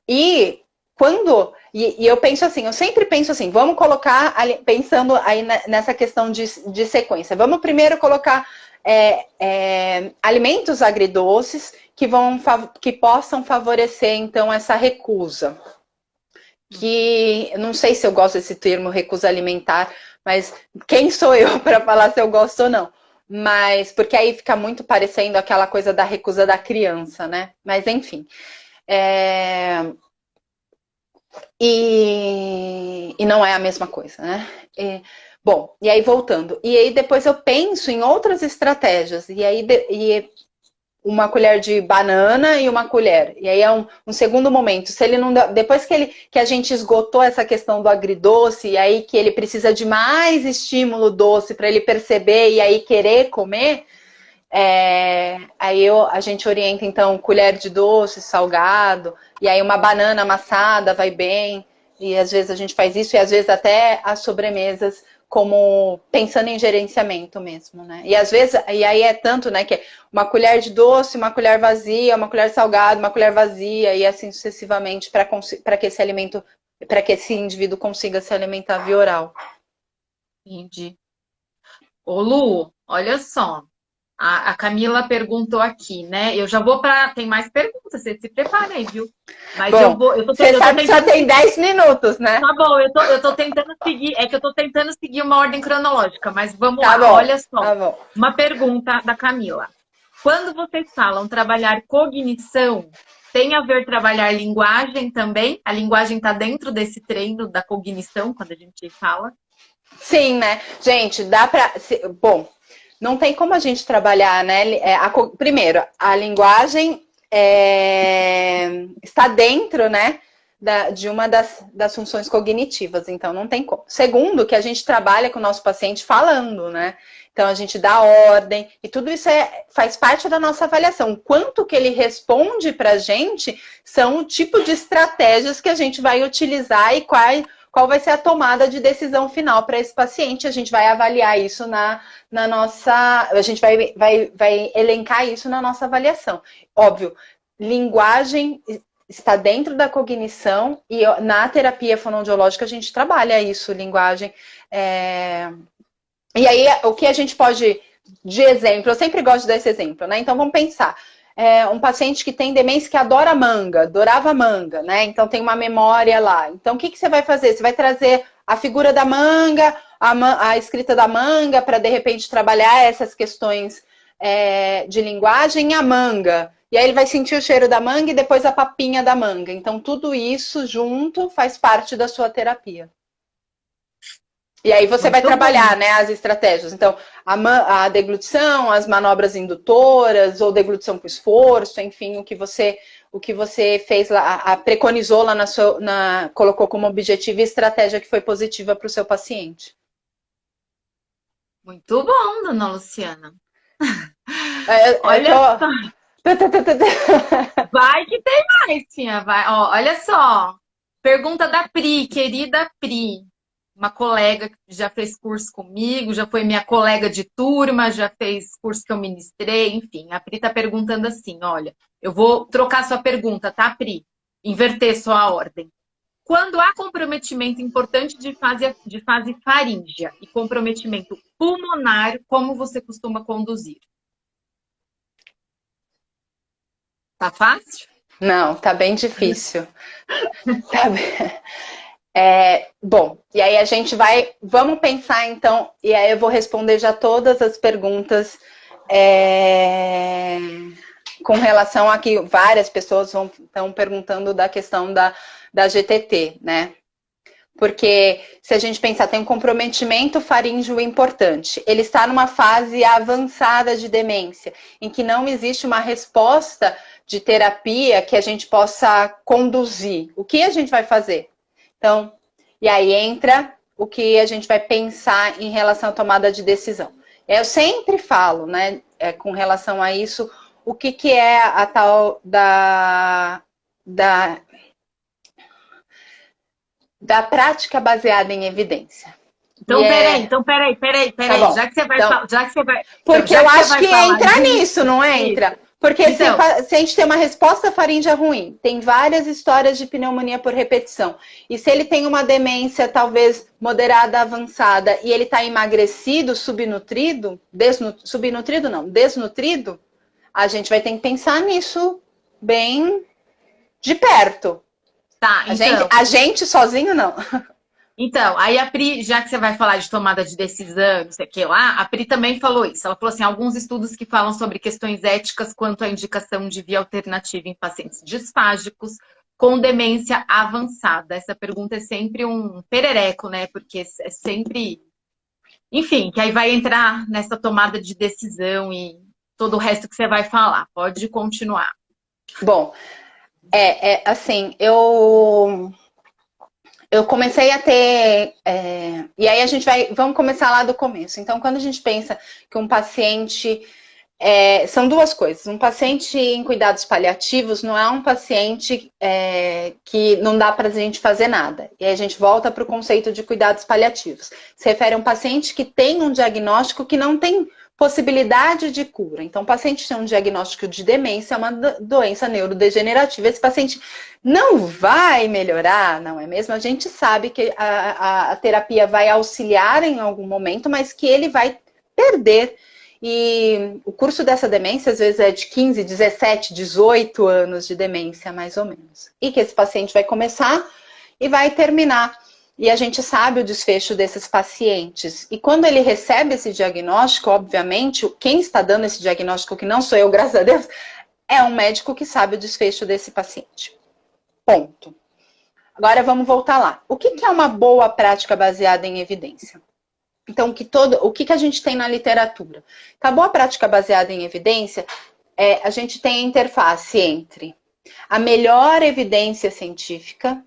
E eu penso assim, eu sempre penso assim, vamos colocar, pensando aí nessa questão de sequência, vamos primeiro colocar alimentos agridoces que possam favorecer, então, essa recusa. Que, não sei se eu gosto desse termo, recusa alimentar, mas quem sou eu para falar se eu gosto ou não? Mas, porque aí fica muito parecendo aquela coisa da recusa da criança, né? Mas, enfim. E não é a mesma coisa, né? Bom, e aí voltando. E aí depois eu penso em outras estratégias. E aí uma colher de banana e uma colher. E aí é um segundo momento. Se ele não depois que a gente esgotou essa questão do agridoce, e aí que ele precisa de mais estímulo doce para ele perceber e aí querer comer, aí a gente orienta, então, colher de doce, salgado, e aí uma banana amassada vai bem, e às vezes a gente faz isso, e às vezes até as sobremesas, como pensando em gerenciamento mesmo, né? E às vezes, e aí é tanto, né, que é uma colher de doce, uma colher vazia, uma colher salgada, uma colher vazia, e assim sucessivamente, para que esse alimento, para que esse indivíduo consiga se alimentar via oral. Entendi. Ô Lu, olha só. A Camila perguntou aqui, né? Eu já vou para. Tem mais perguntas, você se prepara aí, viu? Mas bom, você sabe que só tem 10 minutos, né? Tá bom, eu tô tentando seguir. É que eu tô tentando seguir uma ordem cronológica, mas vamos tá lá. Bom, olha só. Tá bom. Uma pergunta da Camila. Quando vocês falam trabalhar cognição, tem a ver trabalhar linguagem também? A linguagem está dentro desse treino da cognição, quando a gente fala? Sim, né? Gente, dá para. Bom, não tem como a gente trabalhar, né? Primeiro, a linguagem está dentro, né? De uma das funções cognitivas, então não tem como. Segundo, que a gente trabalha com o nosso paciente falando, né? Então a gente dá ordem, e tudo isso faz parte da nossa avaliação. O quanto que ele responde para a gente são o tipo de estratégias que a gente vai utilizar e qual vai ser a tomada de decisão final para esse paciente. A gente vai avaliar isso na nossa. A gente vai elencar isso na nossa avaliação. Óbvio, linguagem está dentro da cognição e na terapia fonoaudiológica a gente trabalha isso, linguagem. E aí, o que a gente pode, de exemplo, eu sempre gosto de dar esse exemplo, né? Então, vamos pensar. Um paciente que tem demência que adora manga, adorava manga, né? Então, tem uma memória lá. Então, o que você vai fazer? Você vai trazer a figura da manga, a escrita da manga, para, de repente, trabalhar essas questões de linguagem, a manga. E aí ele vai sentir o cheiro da manga e depois a papinha da manga. Então, tudo isso junto faz parte da sua terapia. E aí você vai trabalhar, né, as estratégias. Então, a deglutição, as manobras indutoras, ou deglutição com esforço, enfim, o que você fez lá, preconizou lá colocou como objetivo e estratégia que foi positiva para o seu paciente. Muito bom, dona Luciana. Olha só. Vai que tem mais, tia. Vai. Ó, olha só. Pergunta da Pri, querida Pri. Uma colega que já fez curso comigo, já foi minha colega de turma, já fez curso que eu ministrei, enfim. A Pri tá perguntando assim, olha, eu vou trocar sua pergunta, tá, Pri? Inverter sua ordem. Quando há comprometimento importante de fase faríngea e comprometimento pulmonar, como você costuma conduzir? Tá fácil? Não, tá bem difícil. Tá bem... bom, e aí a gente vamos pensar então, e aí eu vou responder já todas as perguntas com relação a que várias pessoas estão perguntando da questão da GTT, né? Porque se a gente pensar, tem um comprometimento faríngeo importante. Ele está numa fase avançada de demência, em que não existe uma resposta de terapia que a gente possa conduzir. O que a gente vai fazer? Então, e aí entra o que a gente vai pensar em relação à tomada de decisão. Eu sempre falo, né, com relação a isso, o que é a tal da prática baseada em evidência. Então, peraí. Tá, já que você vai falar. Porque eu acho que entra nisso, não entra? Porque se o Então, paciente tem uma resposta faríngea ruim, tem várias histórias de pneumonia por repetição, e se ele tem uma demência talvez moderada, avançada, e ele está emagrecido, subnutrido, subnutrido não, desnutrido, a gente vai ter que pensar nisso bem de perto. tá, A gente sozinho não. então, aí a Pri, já que você vai falar de tomada de decisão, não sei o que lá, a Pri também falou isso. Ela falou assim, alguns estudos que falam sobre questões éticas quanto à indicação de via alternativa em pacientes disfágicos com demência avançada. Essa pergunta é sempre um perereco, né? Porque é sempre... Enfim, que aí vai entrar nessa tomada de decisão e todo o resto que você vai falar. Pode continuar. Bom, assim, eu comecei a ter. E aí vamos começar lá do começo. Então, quando a gente pensa que um paciente. São duas coisas. Um paciente em cuidados paliativos não é um paciente que não dá para a gente fazer nada. E aí a gente volta para o conceito de cuidados paliativos. Se refere a um paciente que tem um diagnóstico que não tem possibilidade de cura. Então, o paciente tem um diagnóstico de demência, é uma doença neurodegenerativa. Esse paciente não vai melhorar, não é mesmo? A gente sabe que a terapia vai auxiliar em algum momento, mas que ele vai perder. E o curso dessa demência, às vezes, é de 15, 17, 18 anos de demência, mais ou menos. E que esse paciente vai começar e vai terminar. E a gente sabe o desfecho desses pacientes. E quando ele recebe esse diagnóstico, obviamente, quem está dando esse diagnóstico, que não sou eu, graças a Deus, é um médico que sabe o desfecho desse paciente. Ponto. Agora vamos voltar lá. O que é uma boa prática baseada em evidência? Então, o que a gente tem na literatura? A boa prática baseada em evidência, a gente tem a interface entre a melhor evidência científica,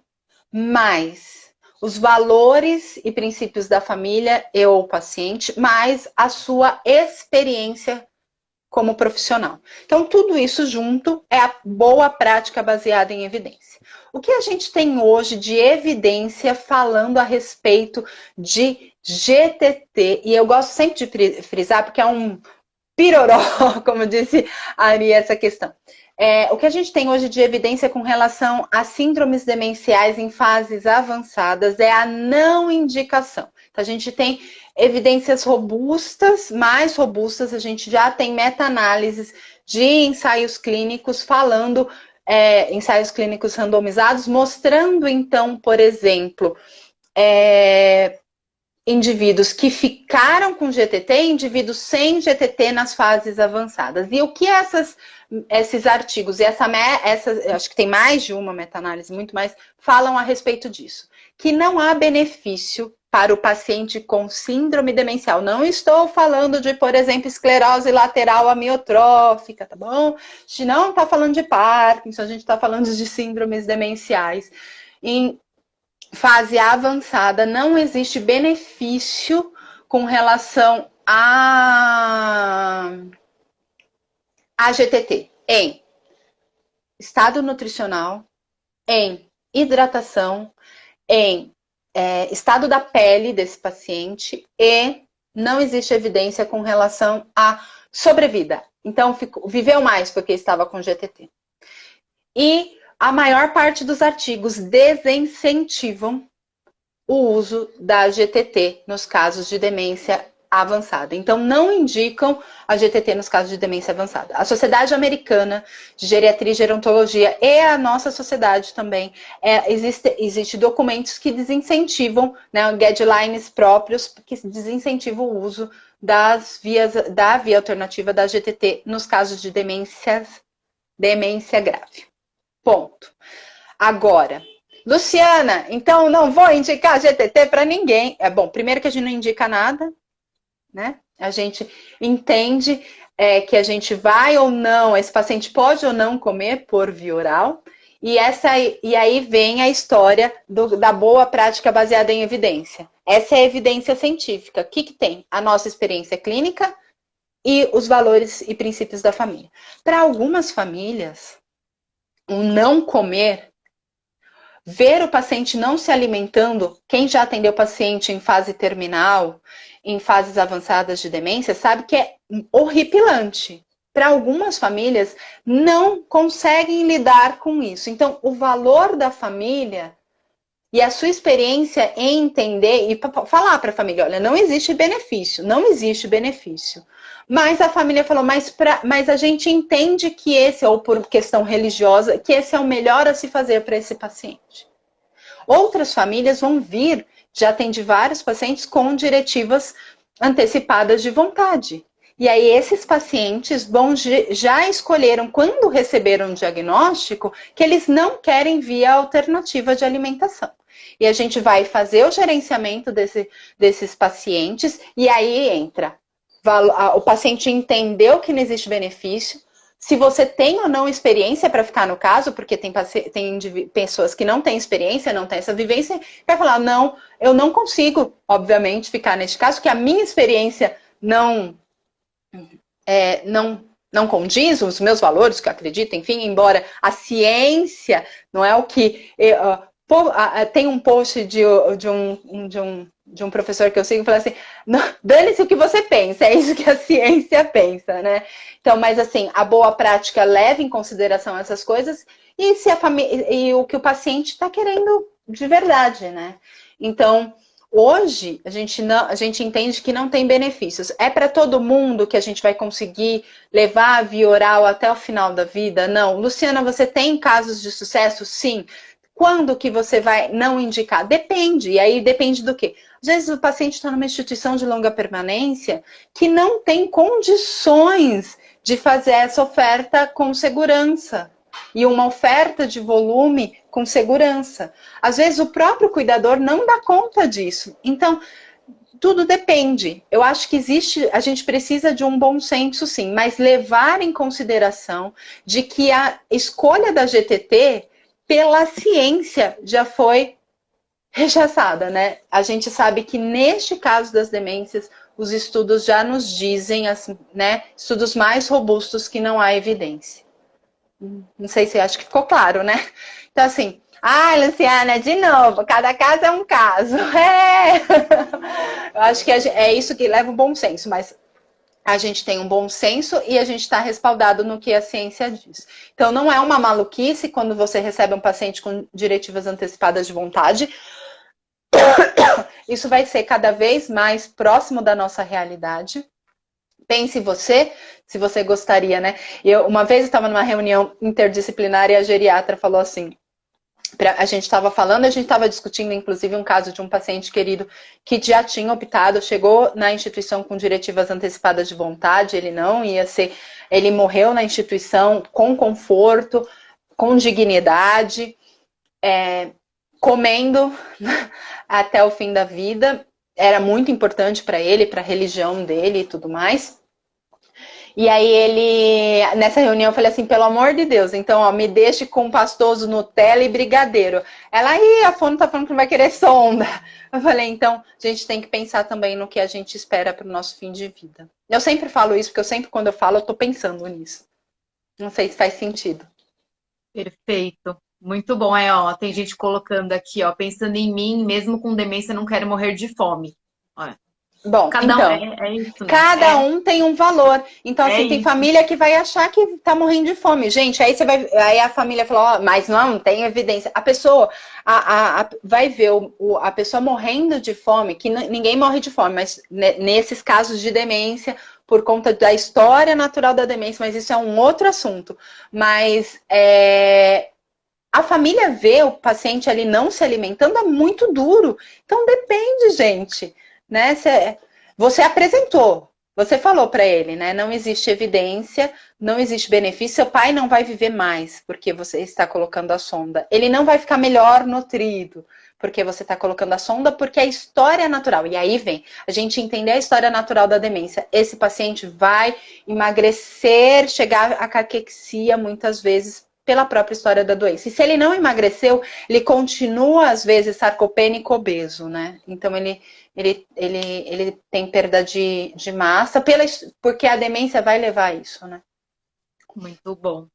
mais os valores e princípios da família e ou paciente, mais a sua experiência como profissional. Então, tudo isso junto é a boa prática baseada em evidência. O que a gente tem hoje de evidência falando a respeito de GTT? E eu gosto sempre de frisar, porque é um piroró, como disse a Ari, essa questão. O que a gente tem hoje de evidência com relação a síndromes demenciais em fases avançadas é a não indicação. Então, a gente tem evidências robustas, mais robustas, a gente já tem meta-análises de ensaios clínicos falando, ensaios clínicos randomizados, mostrando, então, por exemplo, indivíduos que ficaram com GTT e indivíduos sem GTT nas fases avançadas. E o que esses artigos, e acho que tem mais de uma meta-análise, muito mais, falam a respeito disso? Que não há benefício para o paciente com síndrome demencial. Não estou falando de, por exemplo, esclerose lateral amiotrófica, tá bom? A gente não está falando de Parkinson, a gente está falando de síndromes demenciais. Em fase avançada, não existe benefício com relação a GTT em estado nutricional, em hidratação, em estado da pele desse paciente, e não existe evidência com relação à sobrevida. Então, viveu mais porque estava com GTT. E a maior parte dos artigos desincentivam o uso da GTT nos casos de demência avançada. Então, não indicam a GTT nos casos de demência avançada. A Sociedade Americana de Geriatria e Gerontologia e a nossa sociedade também, existe documentos que desincentivam, né, guidelines próprios que desincentivam o uso da via alternativa da GTT nos casos de demência grave. Ponto. Agora, Luciana, então não vou indicar GTT para ninguém. Bom, primeiro que a gente não indica nada, né? A gente entende que a gente vai ou não, esse paciente pode ou não comer por via oral. E aí vem a história da boa prática baseada em evidência. Essa é a evidência científica. O que tem? A nossa experiência clínica e os valores e princípios da família. Para algumas famílias, o não comer, ver o paciente não se alimentando, quem já atendeu paciente em fase terminal, em fases avançadas de demência, sabe que é horripilante. para algumas famílias, não conseguem lidar com isso. Então, o valor da família e a sua experiência em entender e falar para a família, olha, não existe benefício, não existe benefício. Mas a família falou, mas a gente entende que esse, ou por questão religiosa, que esse é o melhor a se fazer para esse paciente. Outras famílias vão vir, já atendi vários pacientes com diretivas antecipadas de vontade. E aí esses pacientes já escolheram, quando receberam o diagnóstico, que eles não querem via alternativa de alimentação. E a gente vai fazer o gerenciamento desses pacientes, e aí entra. O paciente entendeu que não existe benefício. Se você tem ou não experiência para ficar no caso, porque tem pessoas que não têm experiência, não têm essa vivência, vai falar, não, eu não consigo, obviamente, ficar neste caso, porque a minha experiência não condiz os meus valores, que eu acredito, enfim, embora a ciência não é o que... tem um post de um professor que eu sigo, que fala assim, dane-se o que você pensa, é isso que a ciência pensa, né? Então, mas assim, a boa prática leva em consideração essas coisas e, e o que o paciente está querendo de verdade, né? Então, hoje, a gente entende que não tem benefícios. É para todo mundo que a gente vai conseguir levar a via oral até o final da vida? Não. Luciana, você tem casos de sucesso? Sim. Quando que você vai não indicar? Depende. E aí depende do quê? Às vezes o paciente está numa instituição de longa permanência que não tem condições de fazer essa oferta com segurança. E uma oferta de volume com segurança. Às vezes o próprio cuidador não dá conta disso. Então, tudo depende. Eu acho que a gente precisa de um bom senso, sim, mas levar em consideração de que a escolha da GTT, pela ciência, já foi rechaçada, né? A gente sabe que neste caso das demências, os estudos já nos dizem, né, estudos mais robustos, que não há evidência. Não sei se acho que ficou claro, né? Então, assim, Luciana, de novo, cada caso é um caso. Eu acho que é isso que leva o bom senso, mas a gente tem um bom senso e a gente está respaldado no que a ciência diz. Então, não é uma maluquice quando você recebe um paciente com diretivas antecipadas de vontade. Isso vai ser cada vez mais próximo da nossa realidade. Pense você, se você gostaria, né? Uma vez eu estava numa reunião interdisciplinar e a geriatra falou assim, a gente estava discutindo, inclusive, um caso de um paciente querido que já tinha optado, chegou na instituição com diretivas antecipadas de vontade, ele morreu na instituição com conforto, com dignidade, comendo até o fim da vida, era muito importante para ele, para a religião dele e tudo mais. E aí nessa reunião eu falei assim, pelo amor de Deus, então ó, me deixe com pastoso, Nutella e brigadeiro. Ela, a Fono tá falando que não vai querer sonda. Eu falei, então, a gente tem que pensar também no que a gente espera para o nosso fim de vida. Eu sempre falo isso, porque quando eu falo, eu tô pensando nisso. Não sei se faz sentido. Perfeito. Muito bom. Ó, tem gente colocando aqui, ó, pensando em mim, mesmo com demência, não quero morrer de fome. Olha. Bom, é isso, né? Cada um tem um valor. Então, assim, tem família que vai achar que tá morrendo de fome. Gente, aí a família falou, mas não tem evidência. A pessoa vai ver a pessoa morrendo de fome, que ninguém morre de fome, mas nesses casos de demência, por conta da história natural da demência, mas isso é um outro assunto. Mas a família vê o paciente ali não se alimentando, é muito duro. Então, depende, gente. Né? Você apresentou, você falou para ele, né? Não existe evidência, não existe benefício, seu pai não vai viver mais porque você está colocando a sonda. Ele não vai ficar melhor nutrido porque você está colocando a sonda, porque a história é natural. E aí vem a gente entender a história natural da demência. Esse paciente vai emagrecer, chegar à caquexia muitas vezes pela própria história da doença. E se ele não emagreceu, ele continua, às vezes, sarcopênico obeso, né? Então, ele tem perda de massa, porque a demência vai levar a isso, né? Muito bom.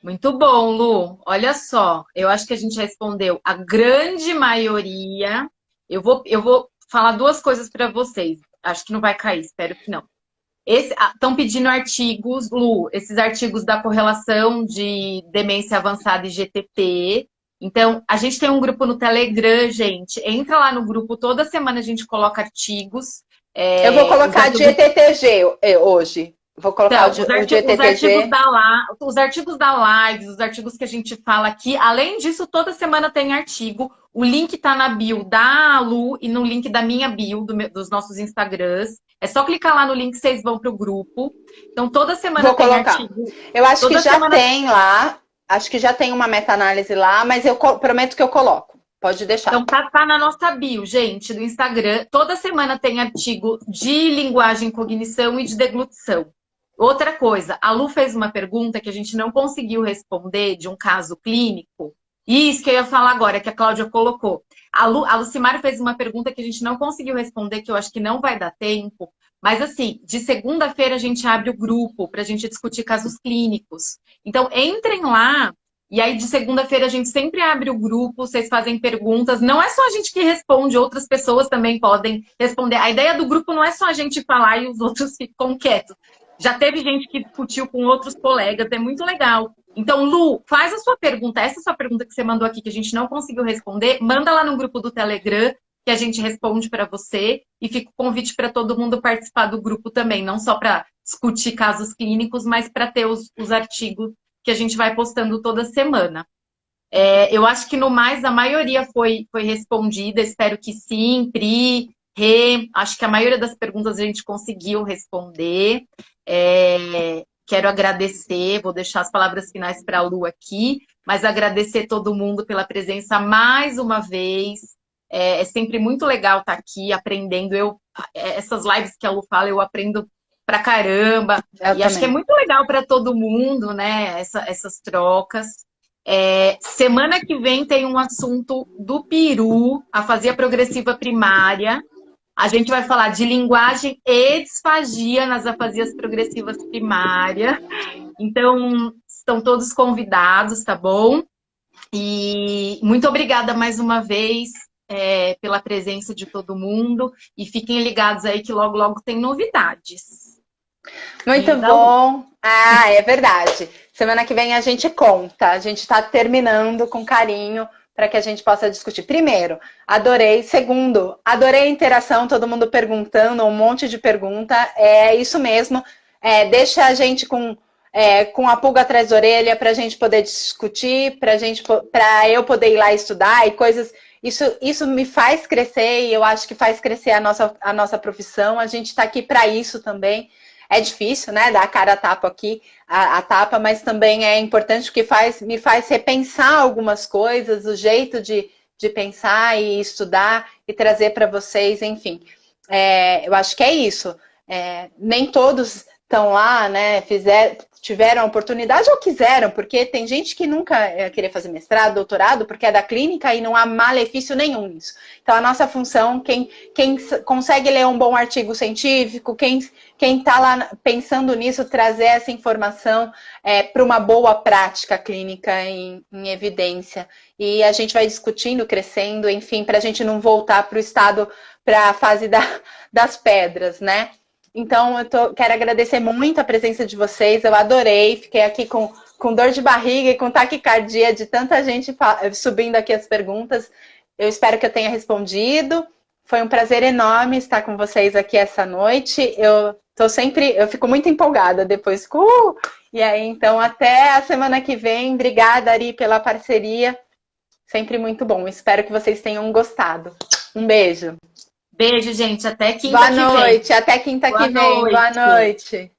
Muito bom, Lu. Olha só, eu acho que a gente respondeu a grande maioria. Eu vou falar duas coisas para vocês. Acho que não vai cair, espero que não. Estão pedindo artigos, Lu, esses artigos da correlação de demência avançada e GTP. Então, a gente tem um grupo no Telegram, gente. Entra lá no grupo, toda semana a gente coloca artigos. Eu vou colocar artigos... de ETTG hoje. Vou colocar então, o de ETTG. Os artigos da lives, os artigos que a gente fala aqui. Além disso, toda semana tem artigo. O link tá na bio da Lu e no link da minha bio, dos nossos Instagrams. É só clicar lá no link, vocês vão pro grupo. Então, toda semana vou tem colocar. artigo. Eu acho Toda que já semana... tem lá. Acho que já tem uma meta-análise lá, mas eu prometo que eu coloco. Pode deixar. Então, tá na nossa bio, gente, do Instagram. Toda semana tem artigo de linguagem, cognição e de deglutição. Outra coisa, a Lu fez uma pergunta que a gente não conseguiu responder de um caso clínico. Isso que eu ia falar agora, que a Cláudia colocou. A Lucimar fez uma pergunta que a gente não conseguiu responder, que eu acho que não vai dar tempo. Mas, assim, de segunda-feira a gente abre o grupo para a gente discutir casos clínicos. Então, entrem lá. E aí, de segunda-feira, a gente sempre abre o grupo, vocês fazem perguntas. Não é só a gente que responde, outras pessoas também podem responder. A ideia do grupo não é só a gente falar e os outros ficam quietos. Já teve gente que discutiu com outros colegas, é muito legal. Então, Lu, faz a sua pergunta. Essa sua pergunta que você mandou aqui, que a gente não conseguiu responder, manda lá no grupo do Telegram, que a gente responde para você. E fica o convite para todo mundo participar do grupo também, não só para discutir casos clínicos, mas para ter os artigos que a gente vai postando toda semana. Eu acho que no mais a maioria foi respondida, espero que sim, Pri, Rê, acho que a maioria das perguntas a gente conseguiu responder. Quero agradecer, vou deixar as palavras finais para a Lu aqui, mas agradecer todo mundo pela presença mais uma vez. É sempre muito legal estar aqui aprendendo. Essas lives que a Lu fala, eu aprendo pra caramba. Acho que é muito legal para todo mundo, né? Essas trocas. Semana que vem tem um assunto do Peru, afasia progressiva primária. A gente vai falar de linguagem e disfagia nas afasias progressivas primárias. Então, estão todos convidados, tá bom? E muito obrigada mais uma vez pela presença de todo mundo. E fiquem ligados aí que logo, logo tem novidades. Muito bom. É verdade. Semana que vem a gente conta. A gente está terminando com carinho para que a gente possa discutir. Primeiro, adorei. Segundo, adorei a interação, todo mundo perguntando, um monte de pergunta. É isso mesmo. Deixa a gente com a pulga atrás da orelha para a gente poder discutir, para eu poder ir lá estudar e coisas. Isso me faz crescer e eu acho que faz crescer a nossa profissão. A gente está aqui para isso também. É difícil, né, dar a cara a tapa aqui, a tapa, mas também é importante porque me faz repensar algumas coisas, o jeito de pensar e estudar e trazer para vocês, enfim. Eu acho que é isso. Nem todos estão lá, né, tiveram a oportunidade ou quiseram, porque tem gente que nunca queria fazer mestrado, doutorado, porque é da clínica e não há malefício nenhum nisso. Então, a nossa função, quem consegue ler um bom artigo científico, quem está lá pensando nisso, trazer essa informação para uma boa prática clínica em evidência. E a gente vai discutindo, crescendo, enfim, para a gente não voltar para o estado, para a fase das pedras, né? Então, quero agradecer muito a presença de vocês, eu adorei, fiquei aqui com dor de barriga e com taquicardia de tanta gente subindo aqui as perguntas. Eu espero que eu tenha respondido. Foi um prazer enorme estar com vocês aqui essa noite. Eu fico muito empolgada depois. E aí, então, até a semana que vem. Obrigada, Ari, pela parceria. Sempre muito bom. Espero que vocês tenham gostado. Um beijo. Beijo, gente. Até quinta que vem. Boa noite. Até quinta que vem. Boa noite.